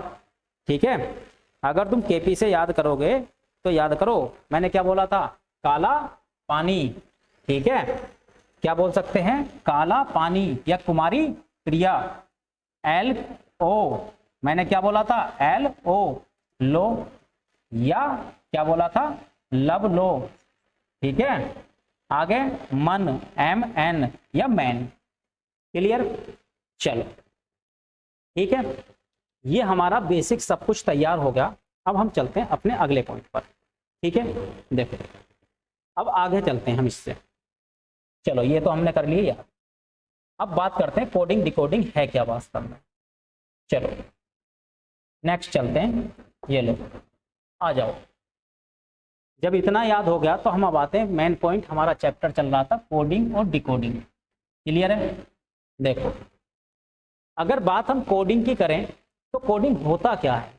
ठीक है। अगर तुम KP से याद करोगे तो याद करो मैंने क्या बोला था, काला पानी, ठीक है, क्या बोल सकते हैं, काला पानी, या कुमारी प्रिया, LO मैंने क्या बोला था, LO लो, या क्या बोला था, लब लो, ठीक है। आगे मन, MN या मैन, क्लियर। चलो ठीक है, ये हमारा बेसिक सब कुछ तैयार हो गया। अब हम चलते हैं अपने अगले पॉइंट पर, ठीक है। देखो अब आगे चलते हैं हम इससे, चलो ये तो हमने कर लिया यार। अब बात करते हैं कोडिंग डिकोडिंग है क्या वास्तव में। चलो नेक्स्ट चलते हैं, ये लो आ जाओ। जब इतना याद हो गया तो हम अब आते हैं मेन पॉइंट, हमारा चैप्टर चल रहा था कोडिंग और डिकोडिंग, क्लियर है। देखो अगर बात हम कोडिंग की करें तो कोडिंग होता क्या है,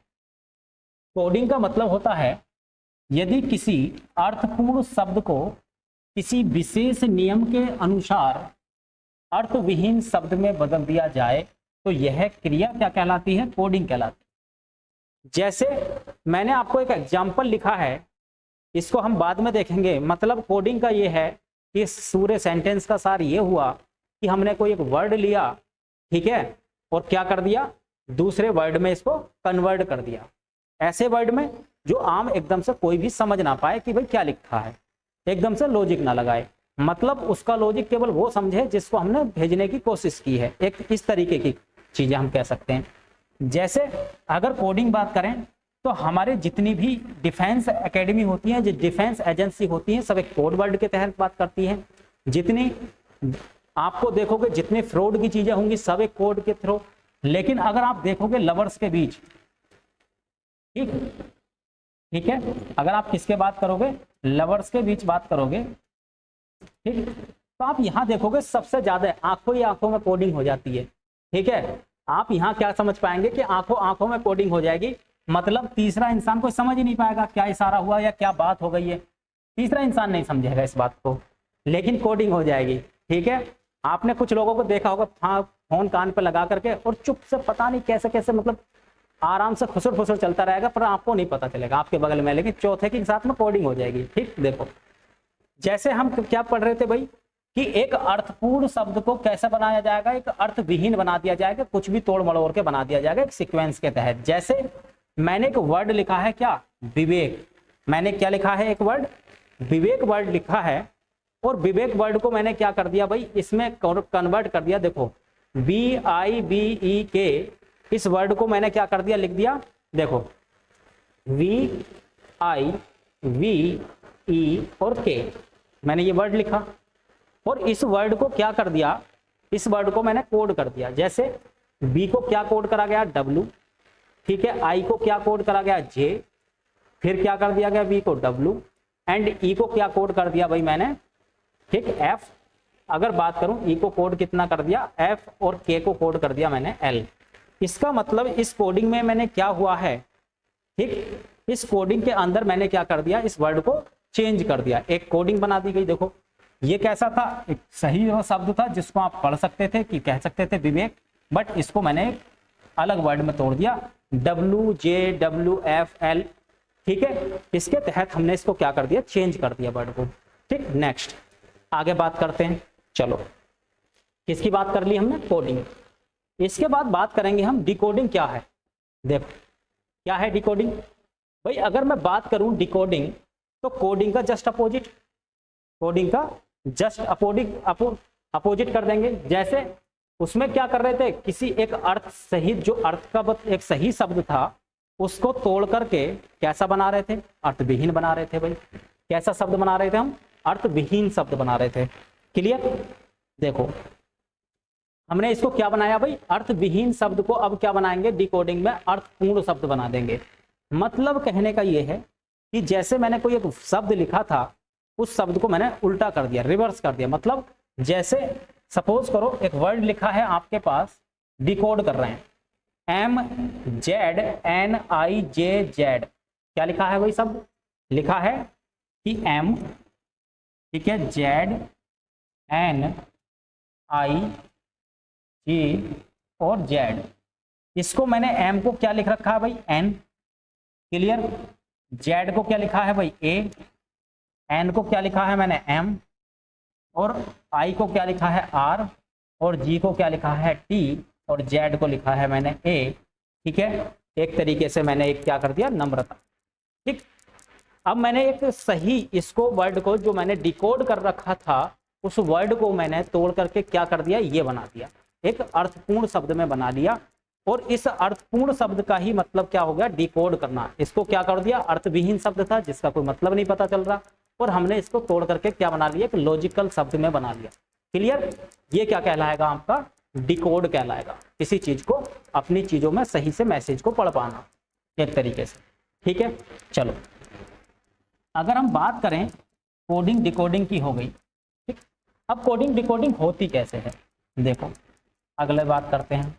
कोडिंग का मतलब होता है यदि किसी अर्थपूर्ण शब्द को किसी विशेष नियम के अनुसार अर्थविहीन शब्द में बदल दिया जाए तो यह क्रिया क्या कहलाती है, कोडिंग कहलाती है। जैसे मैंने आपको एक एग्जाम्पल लिखा है, इसको हम बाद में देखेंगे। मतलब कोडिंग का ये है कि इस पूरे सेंटेंस का सार ये हुआ कि हमने कोई एक वर्ड लिया, ठीक है, और क्या कर दिया, दूसरे वर्ड में इसको कन्वर्ट कर दिया, ऐसे वर्ड में जो आम एकदम से कोई भी समझ ना पाए कि भाई क्या लिखा है, एकदम से लॉजिक ना लगाए, मतलब उसका लॉजिक केवल वो समझे जिसको हमने भेजने की कोशिश की है, एक इस तरीके की चीजें हम कह सकते हैं। जैसे अगर कोडिंग बात करें तो हमारे जितनी भी डिफेंस एकेडमी होती है, जो डिफेंस एजेंसी होती है, सब एक कोड वर्ड के तहत बात करती है। जितनी आपको देखोगे जितने फ्रॉड की चीजें होंगी सब एक कोड के थ्रू। लेकिन अगर आप देखोगे लवर्स के बीच, ठीक है, अगर आप किसके बात करोगे, लवर्स के बीच बात करोगे, ठीक, तो आप यहां देखोगे सबसे ज्यादा आंखों ही आंखों में कोडिंग हो जाती है, ठीक है। आप यहां क्या समझ पाएंगे कि आंखों आंखों में कोडिंग हो जाएगी, मतलब तीसरा इंसान कोई समझ ही नहीं पाएगा क्या इशारा हुआ या क्या बात हो गई है, तीसरा इंसान नहीं समझेगा इस बात को, लेकिन कोडिंग हो जाएगी, ठीक है। आपने कुछ लोगों को देखा होगा, हाँ, फोन कान पे लगा करके और चुप से पता नहीं कैसे कैसे मतलब आराम से खुसर खुसर चलता रहेगा, पर आपको नहीं पता चलेगा आपके बगल में, लेकिन चौथे के साथ में कोडिंग हो जाएगी, ठीक। देखो जैसे हम क्या पढ़ रहे थे भाई कि एक अर्थपूर्ण शब्द को कैसे बनाया जाएगा, एक अर्थविहीन बना दिया जाएगा, कुछ भी तोड़ मड़ोड़ के बना दिया जाएगा एक सीक्वेंस के तहत। जैसे मैंने एक वर्ड लिखा है क्या, विवेक, मैंने क्या लिखा है, एक वर्ड विवेक वर्ड लिखा है, और विवेक वर्ड को मैंने क्या कर दिया भाई, इसमें कन्वर्ट कर दिया। देखो VIVEK, इस वर्ड को मैंने क्या कर दिया, लिख दिया, देखो VIVE और K, मैंने ये वर्ड लिखा, और इस वर्ड को क्या कर दिया, इस वर्ड को मैंने कोड कर दिया। जैसे B को क्या कोड करा गया, W, ठीक है, I को क्या कोड करा गया, J, फिर क्या कर दिया गया, V को W, एंड E को क्या कोड कर दिया भाई मैंने, ठीक, F। अगर बात करूं E को कोड कितना कर दिया, F, और K को कोड कर दिया मैंने L। इसका मतलब इस कोडिंग में मैंने क्या हुआ है, ठीक, इस कोडिंग के अंदर मैंने क्या कर दिया, इस वर्ड को चेंज कर दिया, एक कोडिंग बना दी गई। देखो ये कैसा था, एक सही शब्द था जिसको आप पढ़ सकते थे कि कह सकते थे विवेक, बट इसको मैंने एक अलग वर्ड में तोड़ दिया, WJWFL, ठीक है। इसके तहत हमने इसको क्या कर दिया, चेंज कर दिया वर्ड को, ठीक। नेक्स्ट आगे बात करते हैं, चलो किसकी बात कर ली हमने, कोडिंग। इसके बाद बात करेंगे हम डिकोडिंग क्या है। देखो क्या है डिकोडिंग भाई, अगर मैं बात करूं डिकोडिंग तो कोडिंग का जस्ट अपोजिट, कोडिंग का जस्ट अपोजिट कर देंगे। जैसे उसमें क्या कर रहे थे, किसी एक अर्थ सहित, जो अर्थ का एक सही शब्द था उसको तोड़ करके कैसा बना रहे थे, अर्थविहीन बना रहे थे भाई। कैसा शब्द बना रहे थे हम, अर्थविहीन शब्द बना रहे थे। क्लियर। देखो हमने इसको क्या बनाया भाई, अर्थविहीन शब्द को अब क्या बनाएंगे, डिकोडिंग में अर्थपूर्ण शब्द बना देंगे। मतलब कहने का ये है कि जैसे मैंने कोई एक शब्द लिखा था, उस शब्द को मैंने उल्टा कर दिया, रिवर्स कर दिया। मतलब जैसे सपोज करो एक वर्ड लिखा है आपके पास, डिकोड कर रहे हैं, MZNIJZ, क्या लिखा है भाई, शब्द लिखा है कि M, ठीक है, ZNIJ और Z। इसको मैंने M को क्या लिख रखा है भाई, N। क्लियर। Z को क्या लिखा है भाई, A। N को क्या लिखा है मैंने, M। और I को क्या लिखा है, R। और G को क्या लिखा है, T। और Z को लिखा है मैंने A। ठीक है, एक तरीके से मैंने एक क्या कर दिया, नम्रता। ठीक। अब मैंने एक सही इसको वर्ड को जो मैंने डिकोड कर रखा था, उस वर्ड को मैंने तोड़ करके क्या कर दिया, ये बना दिया, एक अर्थपूर्ण शब्द में बना लिया। और इस अर्थपूर्ण शब्द का ही मतलब क्या हो गया, डिकोड करना। इसको क्या कर दिया, अर्थविहीन शब्द था जिसका कोई मतलब नहीं पता चल रहा, और हमने इसको तोड़ करके क्या बना लिया, एक लॉजिकल शब्द में बना लिया। क्लियर। ये क्या कहलाएगा, आपका डिकोड कहलाएगा। किसी चीज को, अपनी चीजों में सही से मैसेज को पढ़ पाना एक तरीके से। ठीक है। चलो अगर हम बात करें कोडिंग डिकोडिंग की, हो गई। ठीक। अब कोडिंग डिकोडिंग होती कैसे है, देखो अगले बात करते हैं।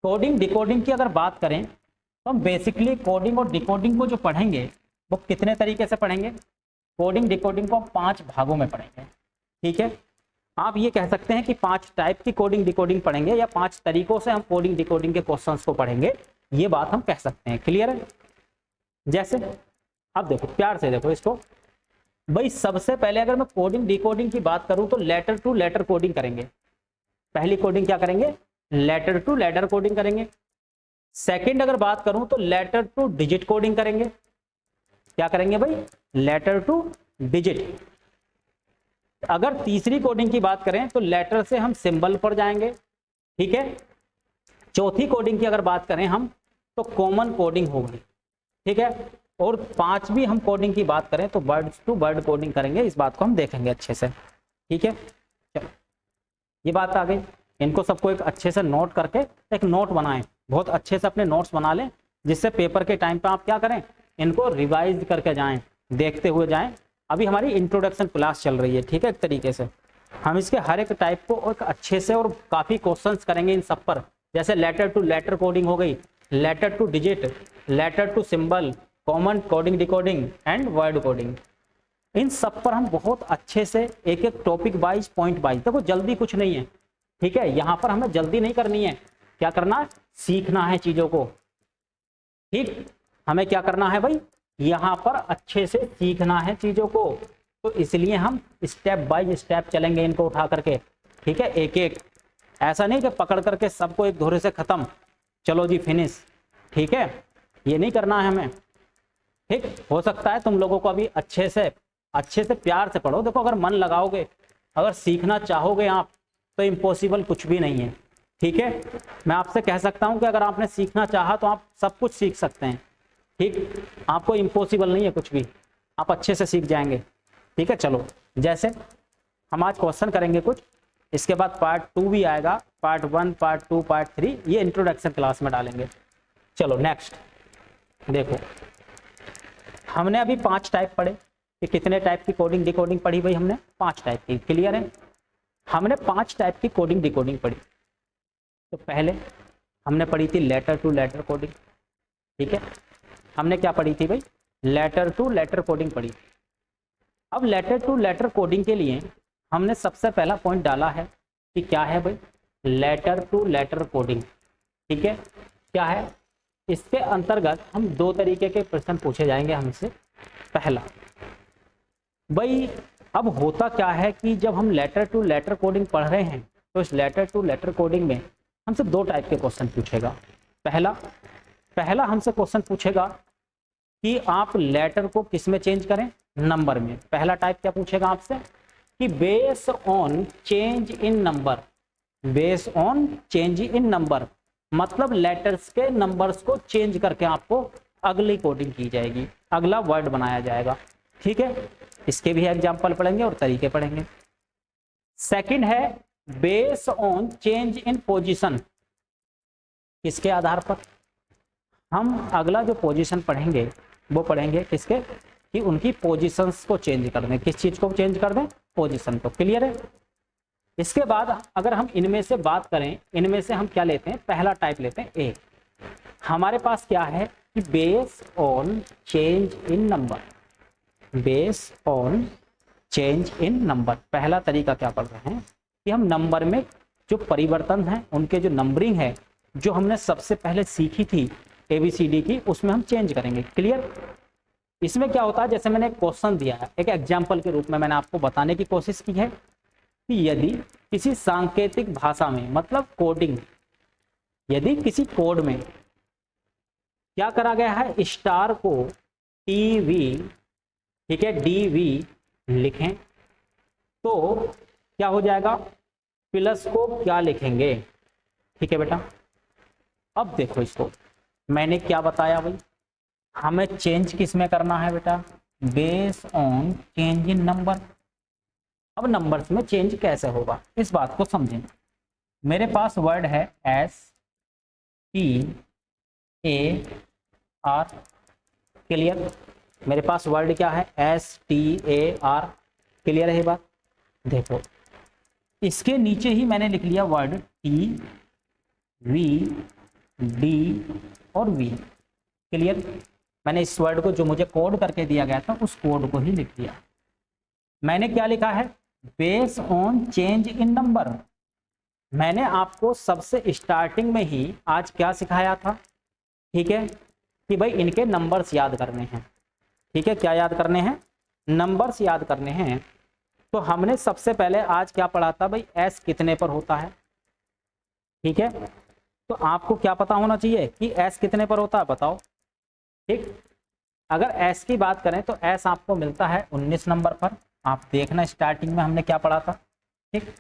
कोडिंग डिकोडिंग की अगर बात करें तो हम बेसिकली कोडिंग और डिकोडिंग को जो पढ़ेंगे वो कितने तरीके से पढ़ेंगे, कोडिंग डिकोडिंग को हम 5 भागों में पढ़ेंगे। ठीक है। आप ये कह सकते हैं कि 5 टाइप की कोडिंग डिकोडिंग पढ़ेंगे, या 5 तरीकों से हम कोडिंग डिकोडिंग के क्वेश्चंस को पढ़ेंगे, ये बात हम कह सकते हैं। क्लियर है। जैसे अब देखो, प्यार से देखो इसको भाई। सबसे पहले अगर मैं कोडिंग डिकोडिंग की बात करूं तो लेटर टू लेटर कोडिंग करेंगे। पहली कोडिंग क्या करेंगे, लेटर टू लेटर कोडिंग करेंगे। सेकंड अगर बात करूं तो लेटर टू डिजिट कोडिंग करेंगे। क्या करेंगे भाई, लेटर टू डिजिट। अगर तीसरी कोडिंग की बात करें तो लेटर से हम सिंबल पर जाएंगे। ठीक है। चौथी कोडिंग की अगर बात करें हम तो कॉमन कोडिंग होगी। ठीक है। और 5वीं हम कोडिंग की बात करें तो वर्ड टू वर्ड कोडिंग करेंगे। इस बात को हम देखेंगे अच्छे से। ठीक है। चलो ये बात आ गई। इनको सबको एक अच्छे से नोट करके एक नोट बनाएं, बहुत अच्छे से अपने नोट्स बना लें, जिससे पेपर के टाइम पे आप क्या करें, इनको रिवाइज करके जाएं, देखते हुए जाएं। अभी हमारी इंट्रोडक्शन क्लास चल रही है। ठीक है। एक तरीके से हम इसके हर एक टाइप को एक अच्छे से और काफ़ी क्वेश्चंस करेंगे इन सब पर। जैसे लेटर टू लेटर कोडिंग हो गई, letter to digit, letter to symbol, common coding decoding and word coding. इन सब पर हम बहुत अच्छे से एक एक टॉपिक वाइज, पॉइंट वाइज, देखो जल्दी कुछ नहीं है। ठीक है। यहाँ पर हमें जल्दी नहीं करनी है, क्या करना है, सीखना है चीज़ों को। ठीक। हमें क्या करना है भाई, यहाँ पर अच्छे से सीखना है चीज़ों को, तो इसलिए हम स्टेप बाय स्टेप चलेंगे इनको उठा करके। ठीक है। एक एक, ऐसा नहीं कि पकड़ करके सबको एक धोरे से खत्म, चलो जी फिनिश। ठीक है। ये नहीं करना है हमें। ठीक। हो सकता है तुम लोगों को अभी अच्छे से प्यार से पढ़ो। देखो अगर मन लगाओगे, अगर सीखना चाहोगे आप, तो इम्पॉसिबल कुछ भी नहीं है। ठीक है। मैं आपसे कह सकता हूं कि अगर आपने सीखना चाहा तो आप सब कुछ सीख सकते हैं। ठीक। आपको इम्पॉसिबल नहीं है कुछ भी, आप अच्छे से सीख जाएंगे। ठीक है। चलो जैसे हम आज क्वेश्चन करेंगे कुछ, इसके बाद पार्ट 2 भी आएगा, पार्ट 1, पार्ट 2, पार्ट 3, ये इंट्रोडक्शन क्लास में डालेंगे। चलो नेक्स्ट देखो, हमने अभी 5 टाइप पढ़े कि कितने टाइप की कोडिंग डिकोडिंग पढ़ी भाई, हमने 5 टाइप की। क्लियर है। हमने 5 टाइप की कोडिंग डिकोडिंग पढ़ी। तो पहले हमने पढ़ी थी लेटर टू लेटर कोडिंग। ठीक है। हमने क्या पढ़ी थी भाई, लेटर टू लेटर कोडिंग पढ़ी। अब लेटर टू लेटर कोडिंग के लिए हमने सबसे पहला पॉइंट डाला है कि क्या है भाई, लेटर टू लेटर कोडिंग। ठीक है। क्या है, इसके अंतर्गत हम 2 तरीके के प्रश्न पूछे जाएंगे हमसे। पहला भाई, अब होता क्या है कि जब हम लेटर टू लेटर कोडिंग पढ़ रहे हैं तो इस लेटर टू लेटर कोडिंग में हमसे 2 टाइप के क्वेश्चन पूछेगा। पहला हमसे क्वेश्चन पूछेगा कि आप लेटर को किस में चेंज करें, नंबर में। पहला टाइप क्या पूछेगा आपसे कि base on change in number, based on change in number, मतलब लेटर्स के नंबर्स को चेंज करके आपको अगली कोडिंग की जाएगी, अगला वर्ड बनाया जाएगा। ठीक है, इसके भी एग्जाम्पल पढ़ेंगे और तरीके पढ़ेंगे। सेकंड है based on change in position, किसके आधार पर हम अगला जो पोजीशन पढ़ेंगे वो पढ़ेंगे किसके, कि उनकी पोजीशंस को चेंज कर दें। किस चीज को चेंज कर दें, पोजीशन को। क्लियर है। इसके बाद अगर हम इनमें से बात करें, इनमें से हम क्या लेते हैं, पहला टाइप लेते हैं ए। हमारे पास क्या है कि base on change in number, base on change in number. पहला तरीका क्या पढ़ रहे हैं कि हम नंबर में जो परिवर्तन है, उनके जो नंबरिंग है जो हमने सबसे पहले सीखी थी ABCD की, उसमें हम चेंज करेंगे। क्लियर। इसमें क्या होता है, जैसे मैंने एक क्वेश्चन दिया है, एक एग्जाम्पल के रूप में मैंने आपको बताने की कोशिश की है कि यदि किसी सांकेतिक भाषा में, मतलब कोडिंग, यदि किसी कोड में क्या करा गया है, स्टार को TV, ठीक है, DV लिखें तो क्या हो जाएगा, प्लस को क्या लिखेंगे। ठीक है बेटा, अब देखो इसको मैंने क्या बताया भाई, हमें चेंज किस में करना है बेटा, base on change in number. अब नंबर्स में चेंज कैसे होगा, इस बात को समझें। मेरे पास वर्ड है STAR, क्लियर। मेरे पास वर्ड क्या है, STAR, क्लियर है बात। देखो इसके नीचे ही मैंने लिख लिया वर्ड TVD और V, क्लियर। मैंने इस वर्ड को जो मुझे कोड करके दिया गया था उस कोड को ही लिख दिया। मैंने क्या लिखा है, base on change in number. मैंने आपको सबसे स्टार्टिंग में ही आज क्या सिखाया था, ठीक है, कि भाई इनके नंबर्स याद करने हैं। ठीक है, क्या याद करने हैं, नंबर्स याद करने हैं। तो हमने सबसे पहले आज क्या पढ़ा था भाई, S कितने पर होता है। ठीक है, तो आपको क्या पता होना चाहिए कि S कितने पर होता है, बताओ। ठीक, अगर S की बात करें तो S आपको मिलता है 19 नंबर पर। आप देखना स्टार्टिंग में हमने क्या पढ़ा था। ठीक,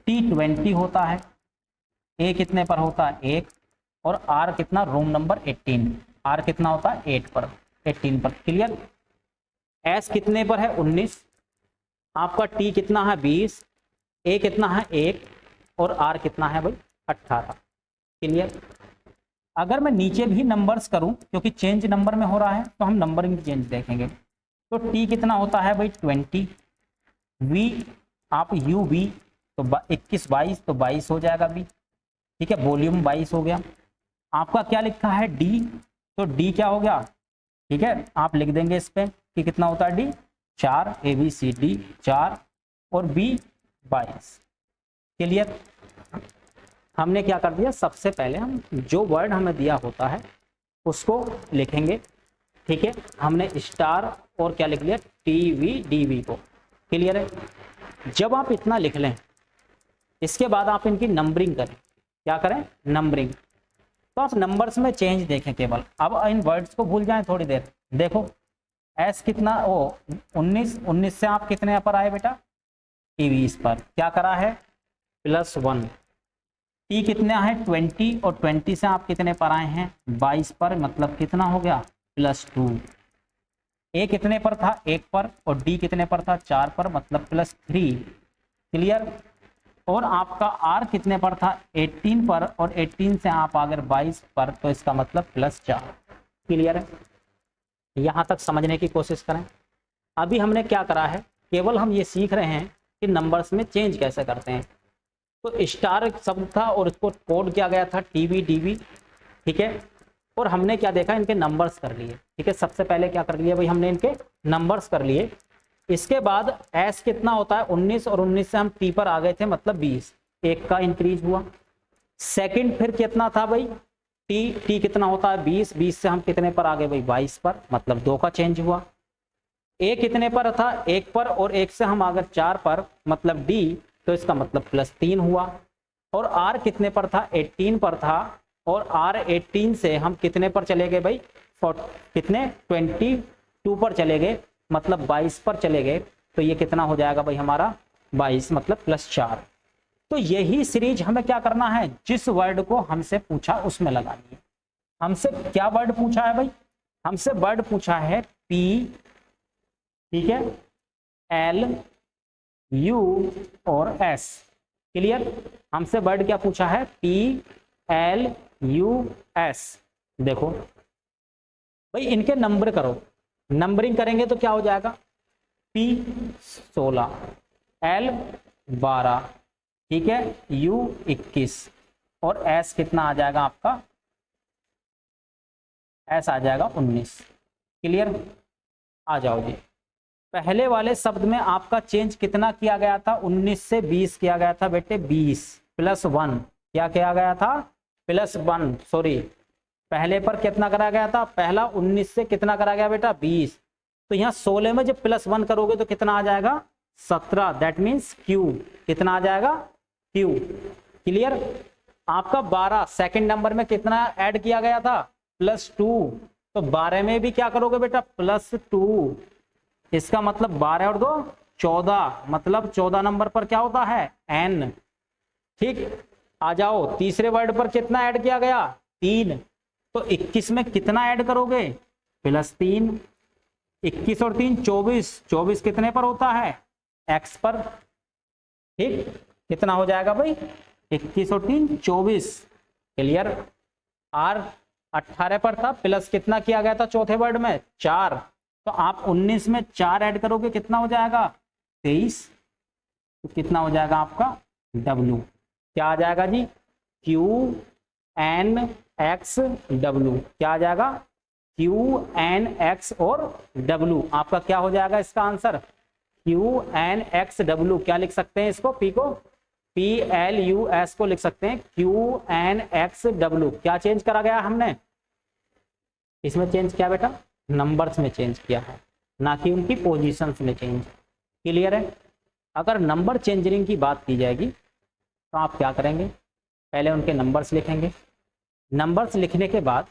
T20 होता है, A कितने पर होता है, 1, और R कितना, रूम नंबर 18, R कितना होता है 8 पर, 18 पर। क्लियर। S कितने पर है, 19, आपका T कितना है 20, A कितना है 1, और R कितना है भाई 18। क्लियर। अगर मैं नीचे भी नंबर्स करूं, क्योंकि चेंज नंबर में हो रहा है तो हम नंबरिंग चेंज देखेंगे। तो T कितना होता है भाई 20, V आप UV तो 21 22 तो 22 हो जाएगा B। ठीक है, वॉल्यूम 22 हो गया। आपका क्या लिखा है D, तो D क्या हो गया, ठीक है, आप लिख देंगे इस पे कि कितना होता है D, 4, ABCD 4 और B 22। क्लियर। हमने क्या कर दिया, सबसे पहले हम जो वर्ड हमें दिया होता है उसको लिखेंगे। ठीक है, हमने स्टार और क्या लिख लिया, TVDV को। क्लियर है। जब आप इतना लिख लें, इसके बाद आप इनकी नंबरिंग करें। क्या करें, नंबरिंग। तो आप नंबर्स में चेंज देखें केवल। अब इन वर्ड्स को भूल जाएं थोड़ी देर। देखो S कितना, ओ 19 से आप कितने पर आए बेटा, T20 पर। क्या करा है, +1। T कितना है 20, और 20 से आप कितने पर आए हैं, 22 पर, मतलब कितना हो गया, +2। A कितने पर था, 1 पर, और D कितने पर था, 4 पर, मतलब +3। क्लियर। और आपका R कितने पर था, 18 पर, और 18 से आप अगर 22 पर, तो इसका मतलब +4। क्लियर है। यहाँ तक समझने की कोशिश करें। अभी हमने क्या करा है, केवल हम ये सीख रहे हैं कि नंबर्स में चेंज कैसे करते हैं। तो स्टार शब्द था और इसको कोड किया गया था TVDV। ठीक है, और हमने क्या देखा, इनके नंबर्स कर लिए। ठीक है, सबसे पहले क्या कर लिया भाई, हमने इनके नंबर्स कर लिए। इसके बाद S कितना होता है 19, और 19 से हम T पर आ गए थे, मतलब 20, 1 का इंक्रीज हुआ। सेकंड फिर कितना था भाई, T कितना होता है 20, 20 से हम कितने पर आ गए भाई, 22 पर, मतलब 2 का चेंज हुआ। A कितने पर था, 1 पर, और 1 से हम अगर 4 पर, मतलब D, तो इसका मतलब +3 हुआ। और R कितने पर था, 18 पर था, और R 18 से हम कितने पर चले गए भाई, कितने 22 पर चले गए, मतलब 22 पर चले गए। तो ये कितना हो जाएगा भाई हमारा 22, मतलब +4। तो यही सीरीज हमें क्या करना है, जिस वर्ड को हमसे पूछा उसमें लगानी है। हमसे क्या वर्ड पूछा है भाई, हमसे वर्ड पूछा है पी, ठीक है, एल, यू और एस। क्लियर, हमसे वर्ड क्या पूछा है, पी एल यू एस। देखो भाई इनके नंबर करो, नंबरिंग करेंगे तो क्या हो जाएगा, पी 16, एल 12, ठीक है, यू 21 और एस कितना आ जाएगा आपका, एस आ जाएगा 19। क्लियर, आ जाओ जी। पहले वाले शब्द में आपका चेंज कितना किया गया था, 19 से 20 किया गया था बेटे, 20 प्लस 1 क्या किया गया था, प्लस 1 सॉरी, पहले पर कितना करा गया था, पहला 19 से कितना करा गया बेटा, 20। तो यहाँ 16 में जब प्लस 1 करोगे तो कितना आ जाएगा, 17, दैट मीन्स क्यू, कितना आ जाएगा, क्यू। क्लियर, आपका 12 सेकंड नंबर में कितना ऐड किया गया था, प्लस 2, तो 12 में भी क्या करोगे बेटा, प्लस 2, इसका मतलब 12 और 2 14, मतलब 14 नंबर पर क्या होता है, एन। ठीक, आ जाओ तीसरे वर्ड पर कितना ऐड किया गया, 3, तो 21 में कितना ऐड करोगे, प्लस 3, 21 और 3 24, 24 कितने पर होता है, एक्स पर। ठीक, कितना हो जाएगा भाई, 21 और 3 24। क्लियर, आर 18 पर था, प्लस कितना किया गया था चौथे वर्ड में, 4, तो आप 19 में 4 ऐड करोगे कितना हो जाएगा, 23, तो कितना हो जाएगा आपका W, क्या आ जाएगा जी, QNX क्या आ जाएगा, QNX और W, आपका क्या हो जाएगा इसका आंसर, QNXW। क्या लिख सकते हैं इसको, P को PLUS को लिख सकते हैं QNXW। क्या चेंज करा गया हमने इसमें, चेंज किया बेटा, नंबर्स में चेंज किया है, ना कि उनकी पोजीशंस में चेंज। क्लियर है, अगर नंबर चेंजिंग की बात की जाएगी तो आप क्या करेंगे, पहले उनके नंबर्स लिखेंगे, नंबर्स लिखने के बाद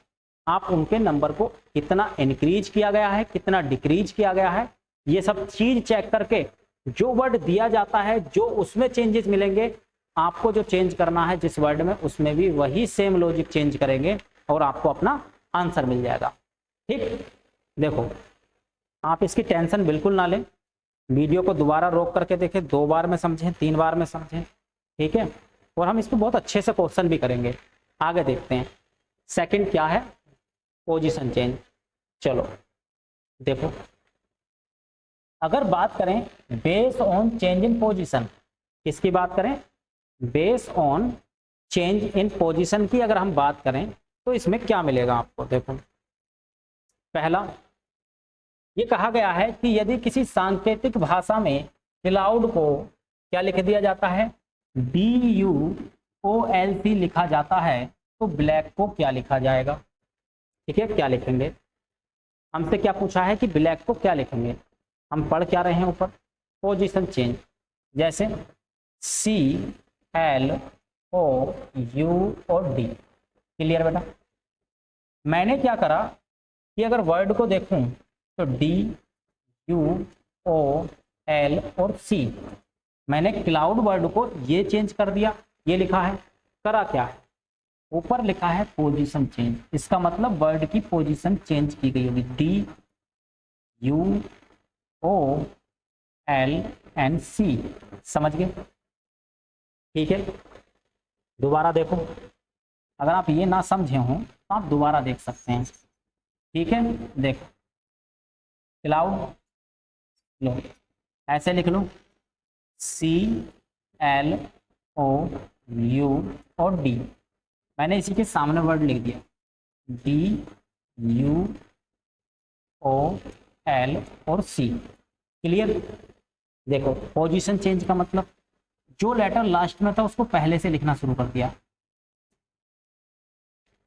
आप उनके नंबर को कितना इंक्रीज किया गया है, कितना डिक्रीज किया गया है, ये सब चीज चेक करके जो वर्ड दिया जाता है, जो उसमें चेंजेस मिलेंगे, आपको जो चेंज करना है जिस वर्ड में, उसमें भी वही सेम लॉजिक चेंज करेंगे और आपको अपना आंसर मिल जाएगा। ठीक, देखो आप इसकी टेंशन बिल्कुल ना लें, वीडियो को दोबारा रोक करके देखें, 2 बार में समझें, 3 बार में समझें, ठीक है, और हम इस पर बहुत अच्छे से क्वेश्चन भी करेंगे। आगे देखते हैं, सेकंड क्या है, पोजीशन चेंज। चलो देखो, अगर बात करें base on change in position, किसकी बात करें, base on change in position की अगर हम बात करें तो इसमें क्या मिलेगा आपको। देखो पहला ये कहा गया है कि यदि किसी सांकेतिक भाषा में क्लाउड को क्या लिख दिया जाता है, BUOLC लिखा जाता है, तो ब्लैक को क्या लिखा जाएगा। ठीक है, क्या लिखेंगे, हमसे क्या पूछा है कि ब्लैक को क्या लिखेंगे, हम पढ़ क्या रहे हैं ऊपर, पोजीशन चेंज, जैसे CLOU और D। क्लियर बेटा, मैंने क्या करा कि अगर वर्ड को देखूं तो DUOL और C, मैंने क्लाउड वर्ड को ये चेंज कर दिया, ये लिखा है, करा क्या है, ऊपर लिखा है पोजीशन चेंज, इसका मतलब वर्ड की पोजीशन चेंज की गई होगी, DUOLNC। समझ गए, ठीक है। दोबारा देखो, अगर आप ये ना समझे हों तो आप दोबारा देख सकते हैं, ठीक है। देखो क्लाउड, लो ऐसे लिख लो, CLOU और D, मैंने इसी के सामने वर्ड लिख दिया, DUOL और C। क्लियर, देखो पोजीशन चेंज का मतलब जो लेटर लास्ट में था उसको पहले से लिखना शुरू कर दिया।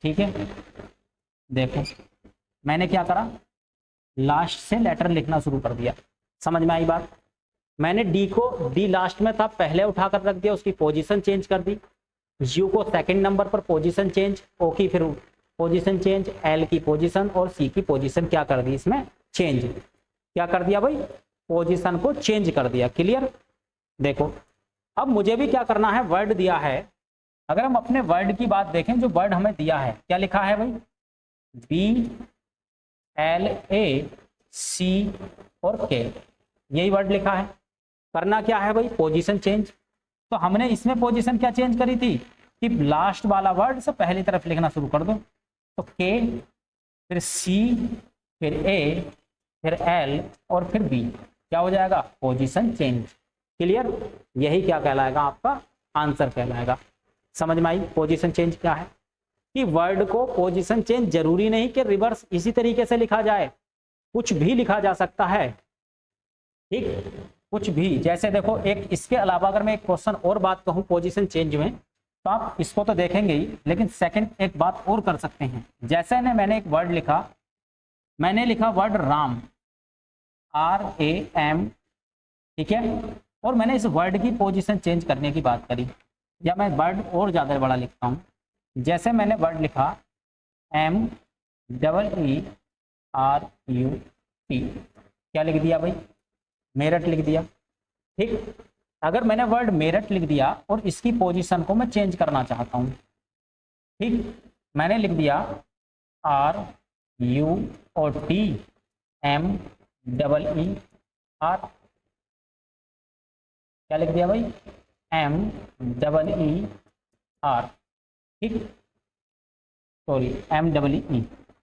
ठीक है, देखो मैंने क्या करा, लास्ट से लेटर लिखना शुरू कर दिया। समझ में आई बात, मैंने डी को, डी लास्ट में था पहले उठाकर रख दिया, उसकी पोजीशन चेंज कर दी, यू को सेकंड नंबर पर पोजीशन चेंज, ओ की फिर पोजीशन चेंज, एल की पोजीशन और सी की पोजीशन क्या कर दी, इसमें चेंज, क्या कर दिया भाई, पोजीशन को चेंज कर दिया। क्लियर, देखो अब मुझे भी क्या करना है, वर्ड दिया है, अगर हम अपने वर्ड की बात देखें, जो वर्ड हमें दिया है क्या लिखा है भाई, BLAC और K, यही वर्ड लिखा है। करना क्या है भाई, पोजीशन चेंज। तो हमने इसमें पोजीशन क्या चेंज करी थी कि लास्ट वाला वर्ड से पहली तरफ लिखना शुरू कर दो। तो K, फिर C, फिर A, फिर L और फिर B, क्या हो जाएगा, पोजीशन चेंज। क्लियर, यही क्या कहलाएगा, आपका आंसर कहलाएगा। समझ में आई पोजीशन चेंज क्या है, कि वर्ड को पोजीशन चेंज जरूरी नहीं कि रिवर्स इसी तरीके से लिखा जाए, कुछ भी लिखा जा सकता है। ठीक, कुछ भी, जैसे देखो एक इसके अलावा अगर मैं एक क्वेश्चन और बात कहूं पोजीशन चेंज में, तो आप इसको तो देखेंगे ही, लेकिन सेकंड एक बात और कर सकते हैं। जैसे ने मैंने एक वर्ड लिखा, मैंने लिखा वर्ड राम, RAM, ठीक है, और मैंने इस वर्ड की पोजीशन चेंज करने की बात करी, या मैं वर्ड और ज़्यादा बड़ा लिखता हूँ, जैसे मैंने वर्ड लिखा MEERUT, क्या लिख दिया भाई, मेरठ लिख दिया। ठीक, अगर मैंने वर्ड मेरठ लिख दिया और इसकी पोजीशन को मैं चेंज करना चाहता हूँ, ठीक, मैंने लिख दिया RUTMEER, क्या लिख दिया भाई, MEER, ठीक, सॉरी MEE,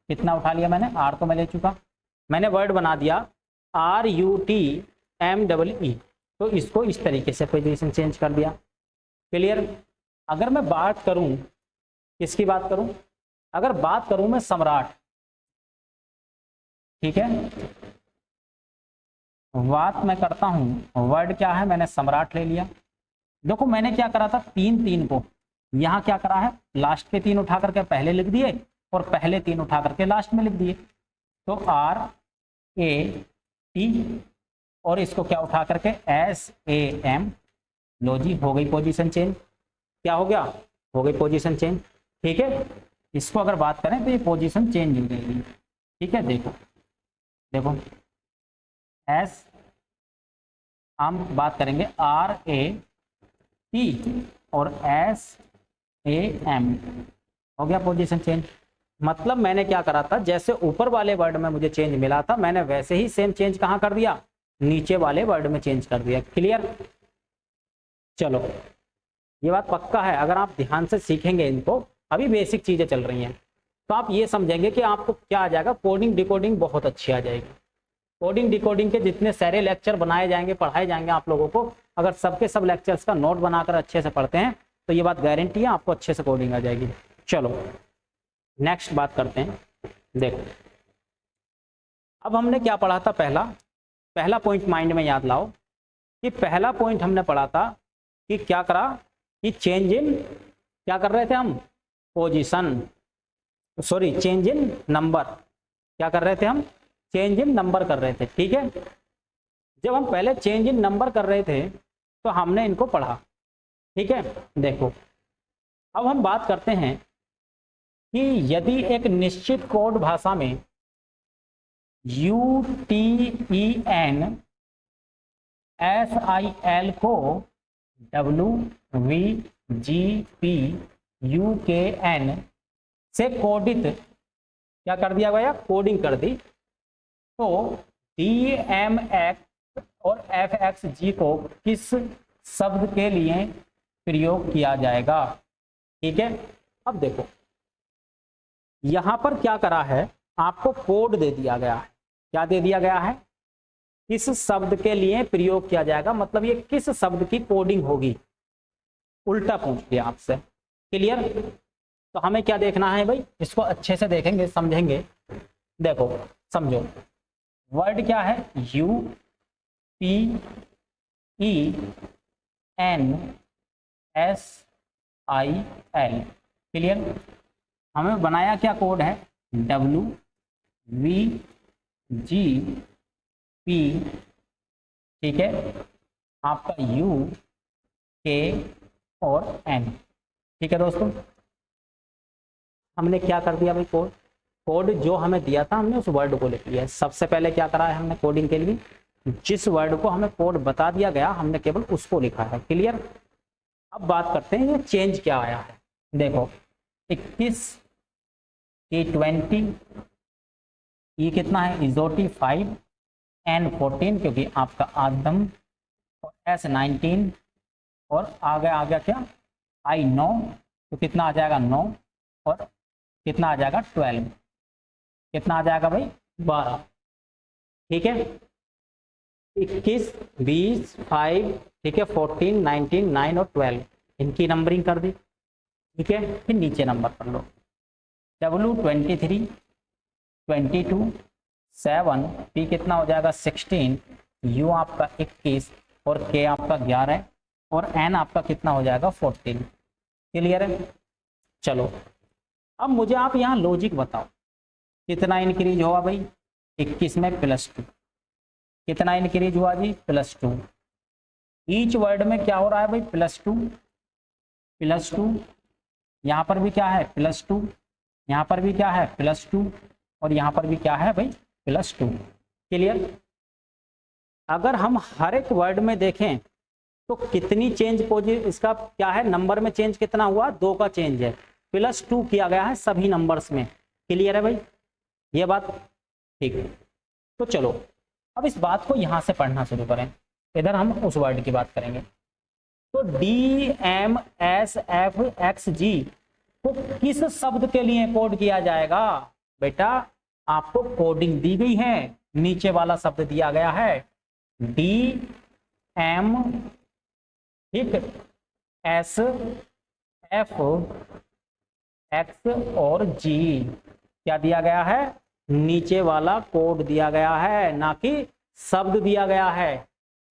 कितना उठा लिया मैंने, R तो मैं ले चुका, मैंने वर्ड बना दिया RUTMEE, तो इसको इस तरीके से पोजीशन चेंज कर दिया। क्लियर। अगर मैं बात करूं, किसकी बात करूं, अगर बात करूं मैं सम्राट, ठीक है, बात मैं करता हूं, वर्ड क्या है, मैंने सम्राट ले लिया। देखो मैंने क्या करा था, तीन को यहाँ क्या करा है, लास्ट के 3 उठा करके पहले लिख दिए और पहले 3 उठा करके लास्ट में लिख दिए। तो RAT और इसको क्या उठा करके SAM, लो जी, हो गई पोजीशन चेंज। क्या हो गया, हो गई पोजीशन चेंज। ठीक है, इसको अगर बात करें तो ये पोजीशन चेंज हो जाएगी। ठीक है, देखो देखो एस, हम बात करेंगे RAT और SAM, हो गया पोजीशन चेंज। मतलब मैंने क्या करा था, जैसे ऊपर वाले वर्ड में मुझे चेंज मिला था, मैंने वैसे ही सेम चेंज कहाँ कर दिया, नीचे वाले वर्ड में चेंज कर दिया। क्लियर। चलो ये बात पक्का है, अगर आप ध्यान से सीखेंगे इनको, अभी बेसिक चीजें चल रही हैं, तो आप ये समझेंगे कि आपको क्या आ जाएगा, कोडिंग डिकोडिंग बहुत अच्छी आ जाएगी। कोडिंग डिकोडिंग के जितने सारे लेक्चर बनाए जाएंगे, पढ़ाए जाएंगे आप लोगों को, अगर सबके सब लेक्चर्स का नोट बनाकर अच्छे से पढ़ते हैं तो ये बात गारंटी है आपको अच्छे से कोडिंग आ जाएगी। चलो नेक्स्ट बात करते हैं। देखो अब हमने क्या पढ़ा था, पहला पॉइंट माइंड में याद लाओ कि पहला पॉइंट हमने पढ़ा था कि क्या करा, कि चेंज इन, क्या कर रहे थे हम, position, sorry change in number, क्या कर रहे थे हम, चेंज इन नंबर कर रहे थे। ठीक है, जब हम पहले चेंज इन नंबर कर रहे थे तो हमने इनको पढ़ा। ठीक है, देखो अब हम बात करते हैं कि यदि एक निश्चित कोड भाषा में UTENSIL को WVGPUKN से कोडित क्या कर दिया गया, कोडिंग कर दी, तो DMX और FXG को किस शब्द के लिए प्रयोग किया जाएगा। ठीक है, अब देखो यहां पर क्या करा है, आपको कोड दे दिया गया है। क्या दे दिया गया है, किस शब्द के लिए प्रयोग किया जाएगा, मतलब ये किस शब्द की कोडिंग होगी, उल्टा पूछ लिया आपसे। क्लियर। तो हमें क्या देखना है भाई, इसको अच्छे से देखेंगे, समझेंगे। देखो समझो, वर्ड क्या है, UTENSIL। क्लियर। हमें बनाया क्या कोड है, WVGP, ठीक है, आपका UK और N। ठीक है दोस्तों, हमने क्या कर दिया भाई, कोड जो हमें दिया था हमने उस वर्ड को लिख लिया। सबसे पहले क्या करा है हमने कोडिंग के लिए, जिस वर्ड को हमें कोड बता दिया गया हमने केवल उसको लिखा है। क्लियर। अब बात करते हैं ये चेंज क्या आया है। देखो 21 की 20, ये कितना है इजोटी 5, N 14 क्योंकि आपका आदम, और S 19, और आगे आ गया क्या I 9, तो कितना आ जाएगा 9, और कितना आ जाएगा 12, कितना आ जाएगा भाई 12। ठीक है 21, 20, 5, ठीक है 14, 19, 9 और 12, इनकी नंबरिंग कर दी। ठीक है फिर नीचे नंबर पढ़ लो, W 23, 22, 7, P कितना हो जाएगा 16, U आपका 21 और K आपका 11 और N आपका कितना हो जाएगा 14। क्लियर है। चलो अब मुझे आप यहाँ लॉजिक बताओ, कितना इंक्रीज हुआ भाई 21 में +2, कितना इंक्रीज हुआ जी +2। ईच वर्ड में क्या हो रहा है भाई +2, यहाँ पर भी क्या है +2, यहाँ पर भी क्या है +2 और यहाँ पर भी क्या है भाई +2। क्लियर। अगर हम हर एक वर्ड में देखें तो कितनी चेंज इसका क्या है, नंबर में चेंज कितना हुआ 2 का चेंज है, +2 किया गया है सभी नंबर्स में। क्लियर है भाई ये बात। ठीक है तो चलो अब इस बात को यहां से पढ़ना शुरू करें, इधर हम उस वर्ड की बात करेंगे। तो DMSFXG को किस शब्द के लिए कोड किया जाएगा बेटा, आपको कोडिंग दी गई है, नीचे वाला शब्द दिया गया है DM, ठीक SFX और G, क्या दिया गया है नीचे वाला कोड दिया गया है, ना कि शब्द दिया गया है।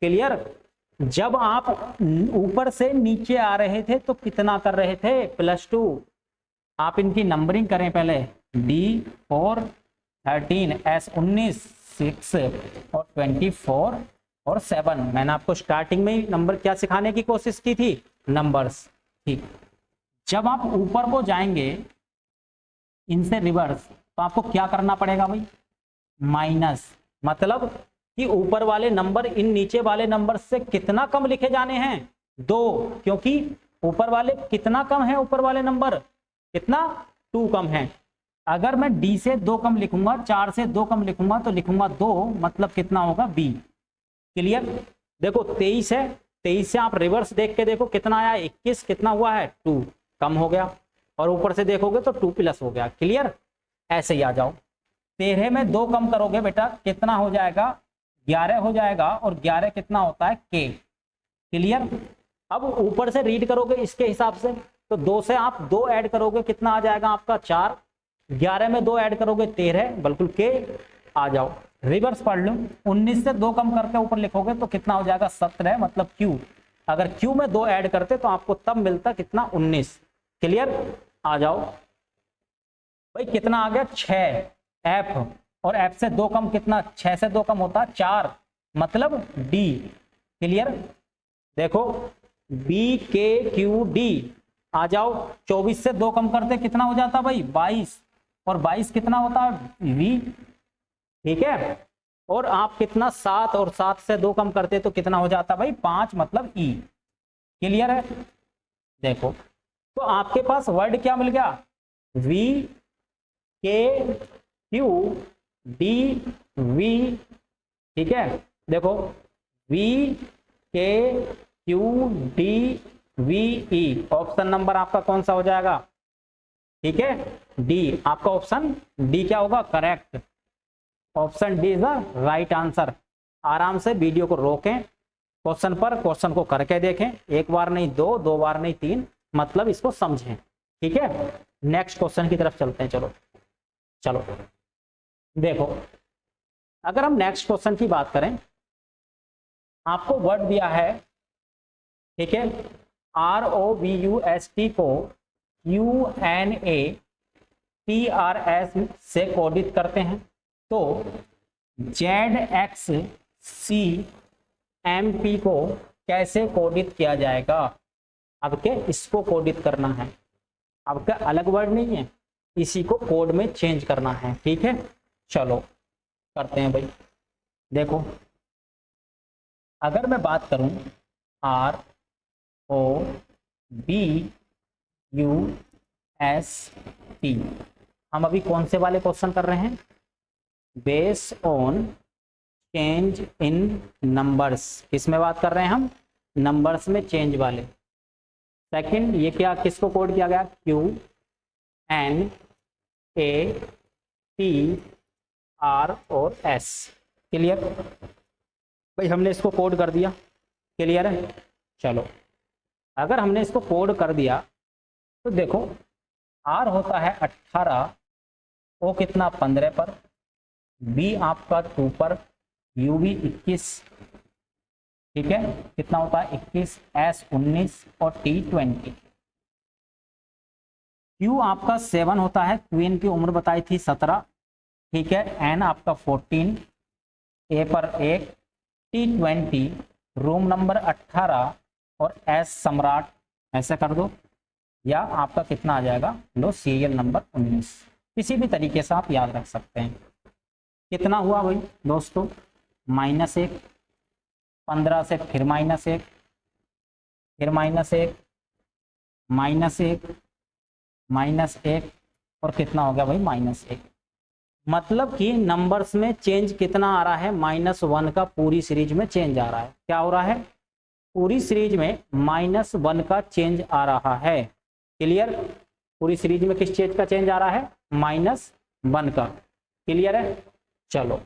क्लियर। जब आप ऊपर से नीचे आ रहे थे तो कितना कर रहे थे +2, आप इनकी नंबरिंग करें पहले, D4 13, S 19 6 और 24 और 7। मैंने आपको स्टार्टिंग में ही नंबर क्या सिखाने की कोशिश की थी, नंबर्स। ठीक, जब आप ऊपर को जाएंगे इनसे रिवर्स तो आपको क्या करना पड़ेगा भाई माइनस, मतलब कि ऊपर वाले नंबर इन नीचे वाले नंबर से कितना कम लिखे जाने हैं 2, क्योंकि ऊपर वाले कितना कम है, ऊपर वाले नंबर कितना 2 कम है। अगर मैं D से 2 कम लिखूंगा, 4 से 2 कम लिखूंगा तो लिखूंगा 2, मतलब कितना होगा B। क्लियर। देखो 23 है, 23 से आप रिवर्स देख के देखो कितना आया 21, कितना हुआ है 2, कम हो गया, और ऊपर से देखोगे तो 2 प्लस हो गया। क्लियर। ऐसे ही आ जाओ, 13 में 2 कम करोगे बेटा कितना हो जाएगा 11 हो जाएगा, और 11 कितना होता है K। क्लियर। अब ऊपर से रीड करोगे इसके हिसाब से तो 2 से आप 2 ऐड करोगे कितना आ जाएगा आपका 4, 11 में 2 ऐड करोगे 13, बिल्कुल K। आ जाओ रिवर्स पढ़ लो, 19 से 2 कम करके ऊपर लिखोगे तो कितना हो जाएगा 17, मतलब Q। अगर Q में 2 ऐड करते तो आपको तब मिलता कितना 19। क्लियर। आ जाओ भाई कितना आ गया 6 F, और F से 2 कम कितना, 6 से 2 कम होता है 4, मतलब D। क्लियर। देखो BKQD। आ जाओ 24 से 2 कम करते कितना हो जाता भाई 22, और 22 कितना होता है V। ठीक है। और आप कितना 7, और 7 से 2 कम करते तो कितना हो जाता भाई 5, मतलब E। क्लियर है। देखो तो आपके पास वर्ड क्या मिल गया VKQDV। ठीक है। देखो VKQDVE, ऑप्शन नंबर आपका कौन सा हो जाएगा, ठीक है D। आपका ऑप्शन D क्या होगा correct, option D is the right answer. आराम से वीडियो को रोकें, क्वेश्चन पर क्वेश्चन को करके देखें, एक बार नहीं 2, 2 बार नहीं 3, मतलब इसको समझें। ठीक है। नेक्स्ट क्वेश्चन की तरफ चलते हैं। चलो देखो, अगर हम नेक्स्ट क्वेश्चन की बात करें, आपको वर्ड दिया है, ठीक है ROBUST को UNATRS से कोडित करते हैं, तो ZXCMP को कैसे कोडित किया जाएगा। अब क्या इसको कोडित करना है, अब क्या अलग वर्ड नहीं है, इसी को कोड में चेंज करना है। ठीक है। चलो करते हैं भाई। देखो अगर मैं बात करूं ROBUST BUST। हम अभी कौन से वाले क्वेश्चन कर रहे हैं? Based on change in numbers. किस में बात कर रहे हैं हम? नंबर्स में चेंज वाले। सेकंड, ये क्या किसको कोड किया गया? QNATR और S। क्लियर भाई, हमने इसको कोड कर दिया। क्लियर है? चलो, अगर हमने इसको कोड कर दिया तो देखो, R होता है 18, O कितना 15 पर, B आपका 2 पर, UV 21, ठीक है, कितना होता है 21, S 19 और T 20। Q आपका 7 होता है, क्वीन की उम्र बताई थी 17, ठीक है, N आपका 14, A पर 1, T 20, रूम नंबर 18 और S सम्राट, ऐसे कर दो। या आपका कितना आ जाएगा? लो, सीरियल नंबर 19। किसी भी तरीके से आप याद रख सकते हैं। कितना हुआ भाई दोस्तों? -1, 15 से फिर -1, फिर -1, -1, -1 और कितना हो गया भाई? -1। मतलब कि नंबर्स में चेंज कितना आ रहा है? -1 का पूरी सीरीज में चेंज आ रहा है। क्या हो रहा है? पूरी सीरीज में -1 का चेंज आ रहा है। क्लियर? पूरी सीरीज में किस चीज का चेंज आ रहा है? -1 का। क्लियर है? चलो,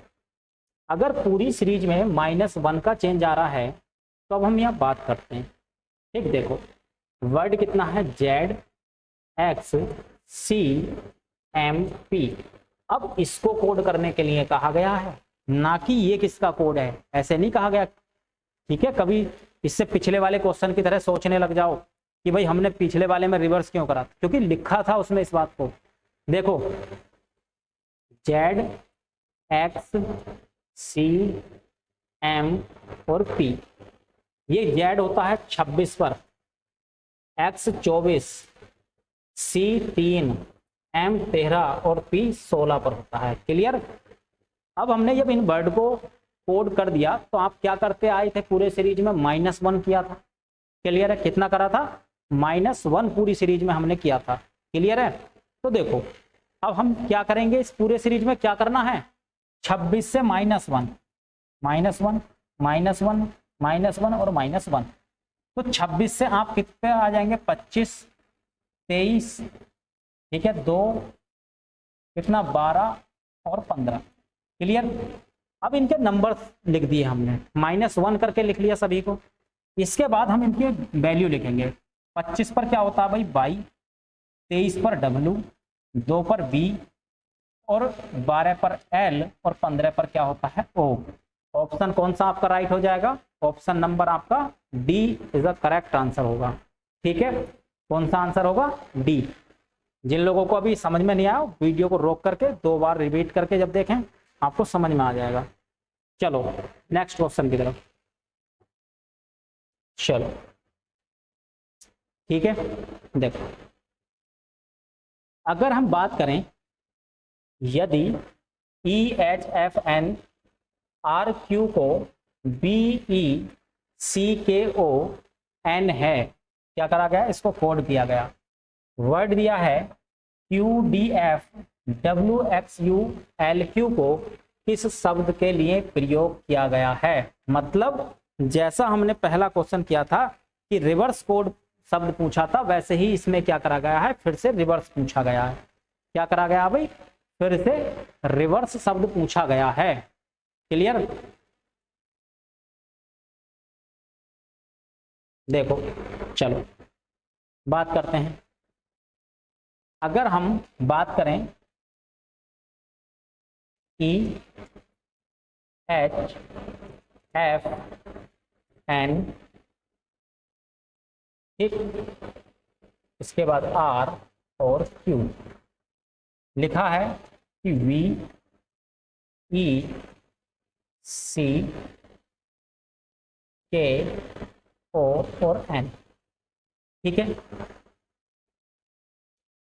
अगर पूरी सीरीज में -1 का चेंज आ रहा है तो अब हम यहाँ बात करते हैं। ठीक, देखो वर्ड कितना है? ZXCMP। अब इसको कोड करने के लिए कहा गया है, ना कि ये किसका कोड है, ऐसे नहीं कहा गया। ठीक है, कभी इससे पिछले वाले क्वेश्चन की तरह सोचने लग जाओ कि भाई हमने पिछले वाले में रिवर्स क्यों करा, क्योंकि लिखा था उसमें इस बात को। देखो, ZXCM और P, ये Z होता है 26 पर, X 24, C 3, M 13 और P 16 पर होता है। क्लियर? अब हमने जब इन वर्ड को कोड कर दिया तो आप क्या करते आए थे? पूरे सीरीज में -1 किया था। क्लियर है? कितना करा था? -1 पूरी सीरीज में हमने किया था। क्लियर है? तो देखो, अब हम क्या करेंगे? इस पूरे सीरीज में क्या करना है? 26 से -1, -1, -1, -1 और -1। तो 26 से आप कितने आ जाएंगे? 25, 23, ठीक है, 2, कितना 12 और 15। क्लियर? अब इनके नंबर लिख दिए हमने, -1 करके लिख लिया सभी को। इसके बाद हम इनके वैल्यू लिखेंगे। 25 पर क्या होता है भाई? बाई, 23 पर W, 2 पर B और 12 पर L और 15 पर क्या होता है? O। ऑप्शन कौन सा आपका राइट हो जाएगा? ऑप्शन नंबर आपका D is the correct answer होगा। ठीक है, कौन सा आंसर होगा? डी। जिन लोगों को अभी समझ में नहीं आया, वीडियो को रोक करके 2 बार रिपीट करके जब देखें आपको समझ में आ जाएगा। चलो नेक्स्ट क्वेश्चन की तरफ। चलो ठीक है, देखो अगर हम बात करें, यदि EHFNRQ को BECKON है, क्या करा गया? इसको कोड किया गया। वर्ड दिया है QDFWXULQ को किस शब्द के लिए प्रयोग किया गया है? मतलब जैसा हमने पहला क्वेश्चन किया था कि रिवर्स कोड शब्द पूछा था, वैसे ही इसमें क्या करा गया है? फिर से रिवर्स पूछा गया है। क्या करा गया भाई? फिर से रिवर्स शब्द पूछा गया है। क्लियर? देखो चलो बात करते हैं। अगर हम बात करें EHFN, ठीक, इसके बाद R और Q, लिखा है कि VECKO और N। ठीक है,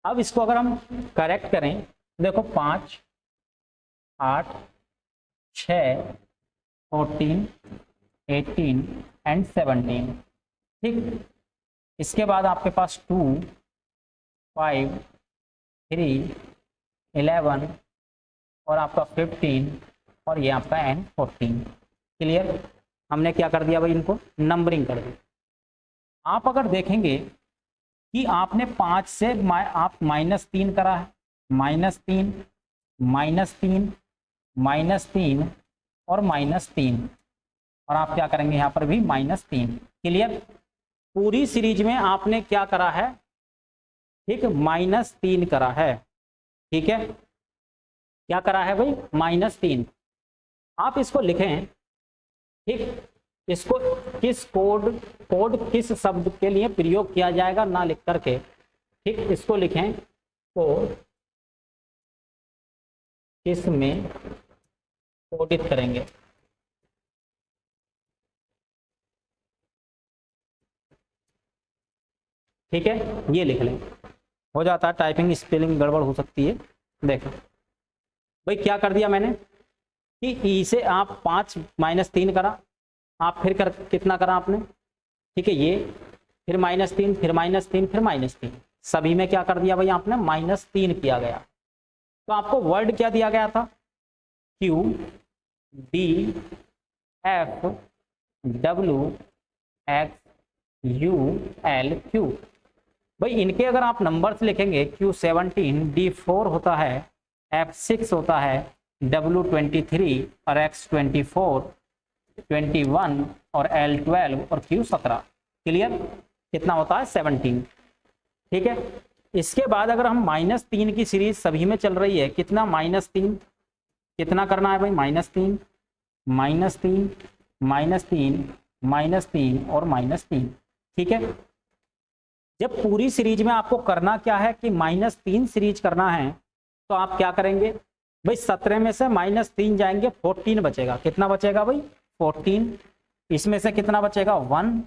अब इसको अगर हम करेक्ट करें, देखो 5, 8, 6, 14, 18 एंड 17। ठीक, इसके बाद आपके पास 2, 5, 3, 11 और आपका 15 और ये आपका n 14। क्लियर? हमने क्या कर दिया भाई, इनको नंबरिंग कर दी। आप अगर देखेंगे कि आपने 5 से आप -3 करा है, -3, -3, -3 और -3, और आप क्या करेंगे यहाँ पर भी -3। क्लियर? पूरी सीरीज में आपने क्या करा है, ठीक, -3 करा है। ठीक है, क्या करा है भाई, -3। आप इसको लिखें, ठीक, इसको किस कोड किस शब्द के लिए प्रयोग किया जाएगा ना लिख करके, ठीक, इसको लिखें कोड किस में कोडित करेंगे। ठीक है, ये लिख लें, हो जाता है। टाइपिंग स्पेलिंग गड़बड़ हो सकती है। देखो भाई क्या कर दिया मैंने कि ई से आप 5 -3 करा, आप फिर कितना करा आपने, ठीक है, ये फिर -3, फिर -3, फिर -3, सभी में क्या कर दिया भाई आपने, -3 किया गया। तो आपको वर्ड क्या दिया गया था, Q D F W X U L Q। भाई इनके अगर आप नंबर्स लिखेंगे, Q17 D4 होता है, F6 होता है, W23 और X24, 21 और L12 और Q17। क्लियर? कितना होता है, 17। ठीक है, इसके बाद अगर हम -3 की सीरीज सभी में चल रही है, कितना -3, कितना करना है भाई, -3, -3, -3, -3 और -3। ठीक है, जब पूरी सीरीज में आपको करना क्या है कि -3 सीरीज करना है, तो आप क्या करेंगे भाई, 17 में से -3 जाएंगे, 14 बचेगा। कितना बचेगा भाई, 14। इसमें से कितना बचेगा, 1,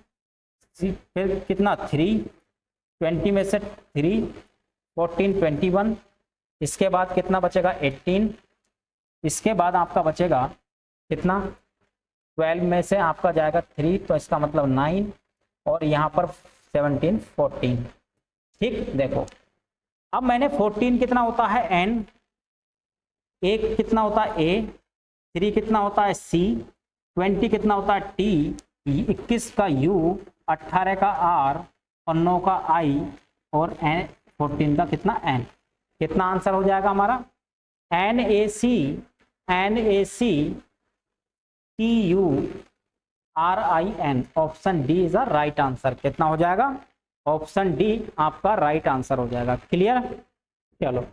फिर कितना 3, 20 में से 3, 14, 21। इसके बाद कितना बचेगा, 18। इसके बाद आपका बचेगा कितना, 12 में से आपका जाएगा 3, तो इसका मतलब 9, और यहाँ पर 17, 14। ठीक, देखो अब मैंने 14 कितना होता है n, एक कितना होता है a, 3 कितना होता है c, 20 कितना होता है t, 21 का u, 18 का r और 9 का i और 14 का कितना n। कितना आंसर हो जाएगा हमारा, NaC TURIN। Option D is the right answer. कितना हो जाएगा, ऑप्शन डी आपका राइट आंसर हो जाएगा। क्लियर? चलो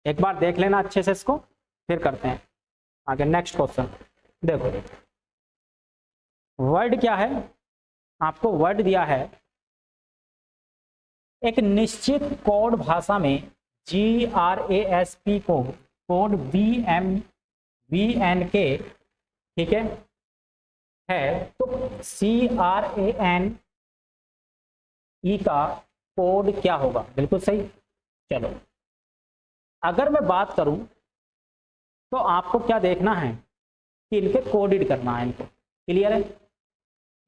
एक बार देख लेना अच्छे से इसको, फिर करते हैं आगे नेक्स्ट क्वेश्चन। देखो वर्ड क्या है, आपको वर्ड दिया है एक निश्चित कोड भाषा में GRASP को कोड VNK, ठीक है, तो CRANE का कोड क्या होगा, बिल्कुल सही। चलो अगर मैं बात करूं तो आपको क्या देखना है कि इनके कोडेड करना है इनको। क्लियर है?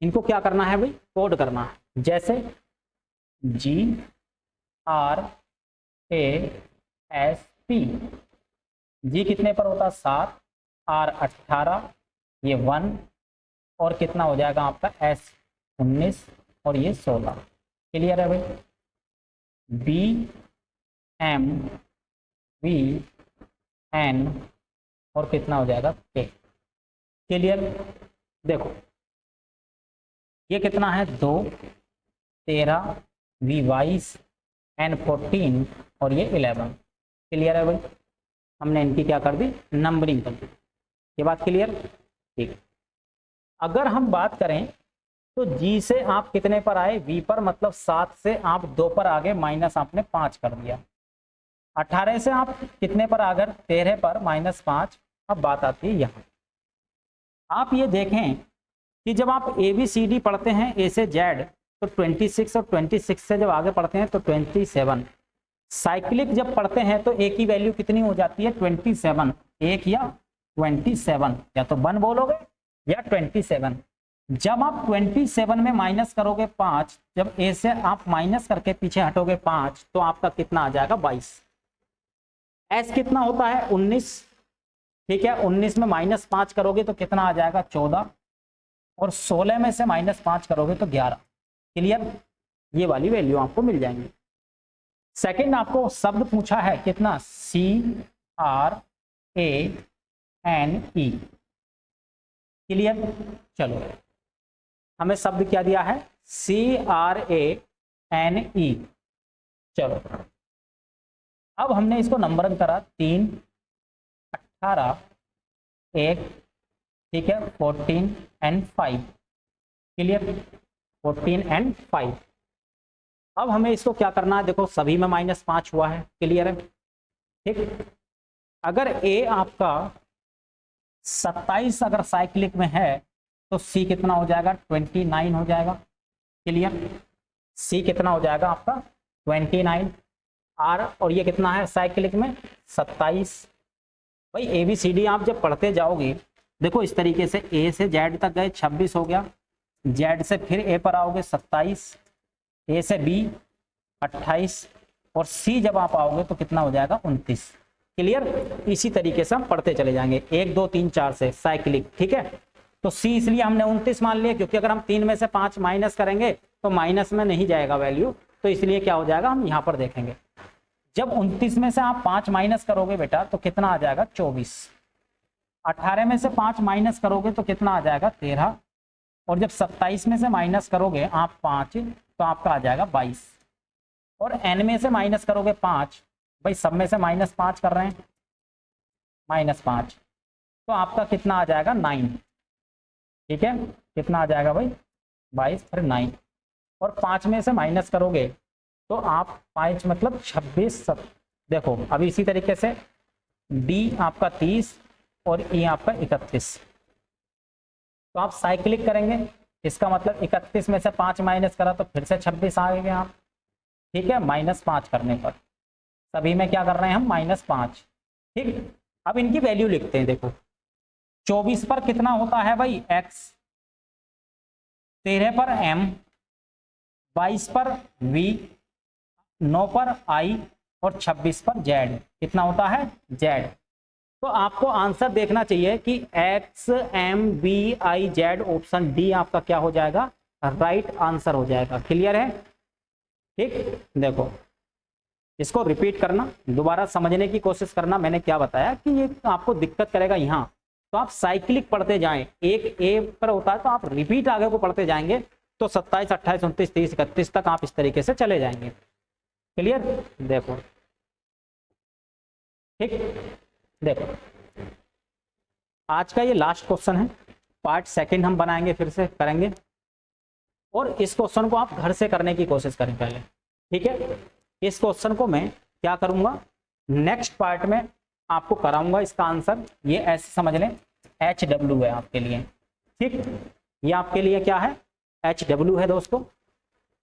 इनको क्या करना है भाई, कोड करना है। जैसे GRASP, जी कितने पर होता है, 7, R 18, ये 1, और कितना हो जाएगा आपका S 19 और ये 16। क्लियर है भाई? BMVN और कितना हो जाएगा K। क्लियर? देखो ये कितना है, 2, 13, V22, N 14 और ये 11। क्लियर है भाई? हमने इनकी क्या कर दी, नंबरिंग कर दी। ये बात क्लियर? ठीक। अगर हम बात करें तो G से आप कितने पर आए, V पर, मतलब 7 से आप 2 पर आ गए, माइनस आपने 5 कर दिया। 18 से आप कितने पर आ गए, 13 पर, -5। अब बात आती है यहाँ, आप ये देखें कि जब आप ABCD पढ़ते हैं A से Z तो 26, और 26 से जब आगे पढ़ते हैं तो 27। साइक्लिक जब पढ़ते हैं तो A की वैल्यू कितनी हो जाती है, 27। 1 या 27, या तो 1 बोलोगे या 27। जब आप 27 में माइनस करोगे 5, जब ए से आप माइनस करके पीछे हटोगे 5, तो आपका कितना आ जाएगा 22। एस कितना होता है 19, ठीक है। 19 में -5 करोगे तो कितना आ जाएगा 14, और 16 में से -5 करोगे तो 11। क्लियर, ये वाली वैल्यू आपको मिल जाएंगी। सेकंड आपको शब्द पूछा है कितना, CRANE। क्लियर, चलो हमें शब्द क्या दिया है, CRANE। चलो अब हमने इसको नंबरन करा 3, 18, 1, ठीक है, 14 एंड 5। Clear, 14 and 5। अब हमें इसको क्या करना है, देखो सभी में -5 हुआ है। क्लियर है, ठीक। अगर ए आपका 27 अगर साइक्लिक में है तो सी कितना हो जाएगा 29 हो जाएगा। क्लियर, सी कितना हो जाएगा आपका 29 आर, और ये कितना है साइक्लिक में 27। भाई ABCD आप जब पढ़ते जाओगे, देखो इस तरीके से ए से जेड तक गए 26 हो गया, जेड से फिर ए पर आओगे 27, ए से बी 28, और सी जब आप आओगे तो कितना हो जाएगा 29। क्लियर, इसी तरीके से हम पढ़ते चले जाएंगे 1 2 3 4 से साइक्लिक। ठीक है, तो सी इसलिए हमने 29 मान लिया क्योंकि अगर हम 3 में से 5 माइनस करेंगे तो माइनस में नहीं जाएगा वैल्यू, तो इसलिए क्या हो जाएगा हम यहाँ पर देखेंगे। जब 29 में से आप 5 माइनस करोगे बेटा तो कितना आ जाएगा 24। 18 में से 5 माइनस करोगे तो कितना आ जाएगा 13, और जब 27 में से माइनस करोगे आप 5 तो आपका आ जाएगा 22, और n में से माइनस करोगे 5, भाई सब में से -5 कर रहे हैं, -5, तो आपका कितना आ जाएगा 9। ठीक है, कितना आ जाएगा भाई 22 फिर 9, और 5 में से माइनस करोगे तो आप 5 मतलब 26। देखो अभी इसी तरीके से डी आपका 30 और ई आपका 31, तो आप साइक्लिक करेंगे, इसका मतलब 31 में से 5 माइनस करा तो फिर से 26 आ गए आप। ठीक है, -5 करने पर सभी में क्या कर रहे हैं हम -5। ठीक, अब इनकी वैल्यू लिखते हैं। देखो 24 पर कितना होता है भाई x, 13 पर m, 22 पर v, 9 पर i, और 26 पर z। कितना होता है z। तो आपको आंसर देखना चाहिए कि x m v i z, option D आपका क्या हो जाएगा, राइट आंसर हो जाएगा। क्लियर है, ठीक। देखो इसको रिपीट करना, दोबारा समझने की कोशिश करना। मैंने क्या बताया कि ये आपको दिक्कत करेगा यहाँ, तो आप साइक्लिक पढ़ते जाएं, एक ए पर होता है तो आप रिपीट आगे को पढ़ते जाएंगे तो 27, 28, 29, 30, 31 तक आप इस तरीके से चले जाएंगे। क्लियर, देखो ठीक, देखो आज का ये लास्ट क्वेश्चन है, पार्ट सेकंड हम बनाएंगे, फिर से करेंगे, और इस क्वेश्चन को आप घर से करने की कोशिश करें पहले। ठीक है, इस क्वेश्चन को मैं क्या करूंगा, नेक्स्ट पार्ट में आपको कराऊंगा इसका आंसर। ये ऐसे समझ लें HW है आपके लिए। ठीक, ये आपके लिए क्या है, HW है दोस्तों,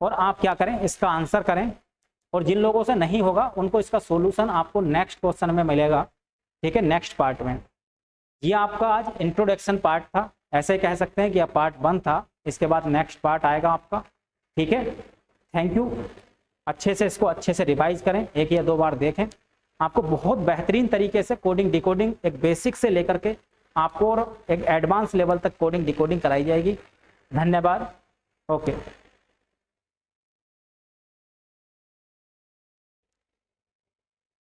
और आप क्या करें इसका आंसर करें, और जिन लोगों से नहीं होगा उनको इसका सॉल्यूशन आपको नेक्स्ट क्वेश्चन में मिलेगा। ठीक है, नेक्स्ट पार्ट में। ये आपका आज इंट्रोडक्शन पार्ट था, ऐसे कह सकते हैं कि यह पार्ट 1 था, इसके बाद नेक्स्ट पार्ट आएगा आपका। ठीक है, थैंक यू। अच्छे से इसको अच्छे से रिवाइज करें, 1 या 2 बार देखें, आपको बहुत बेहतरीन तरीके से कोडिंग डिकोडिंग एक बेसिक से लेकर के आपको और एक एडवांस लेवल तक कोडिंग डिकोडिंग कराई जाएगी। धन्यवाद, ओके।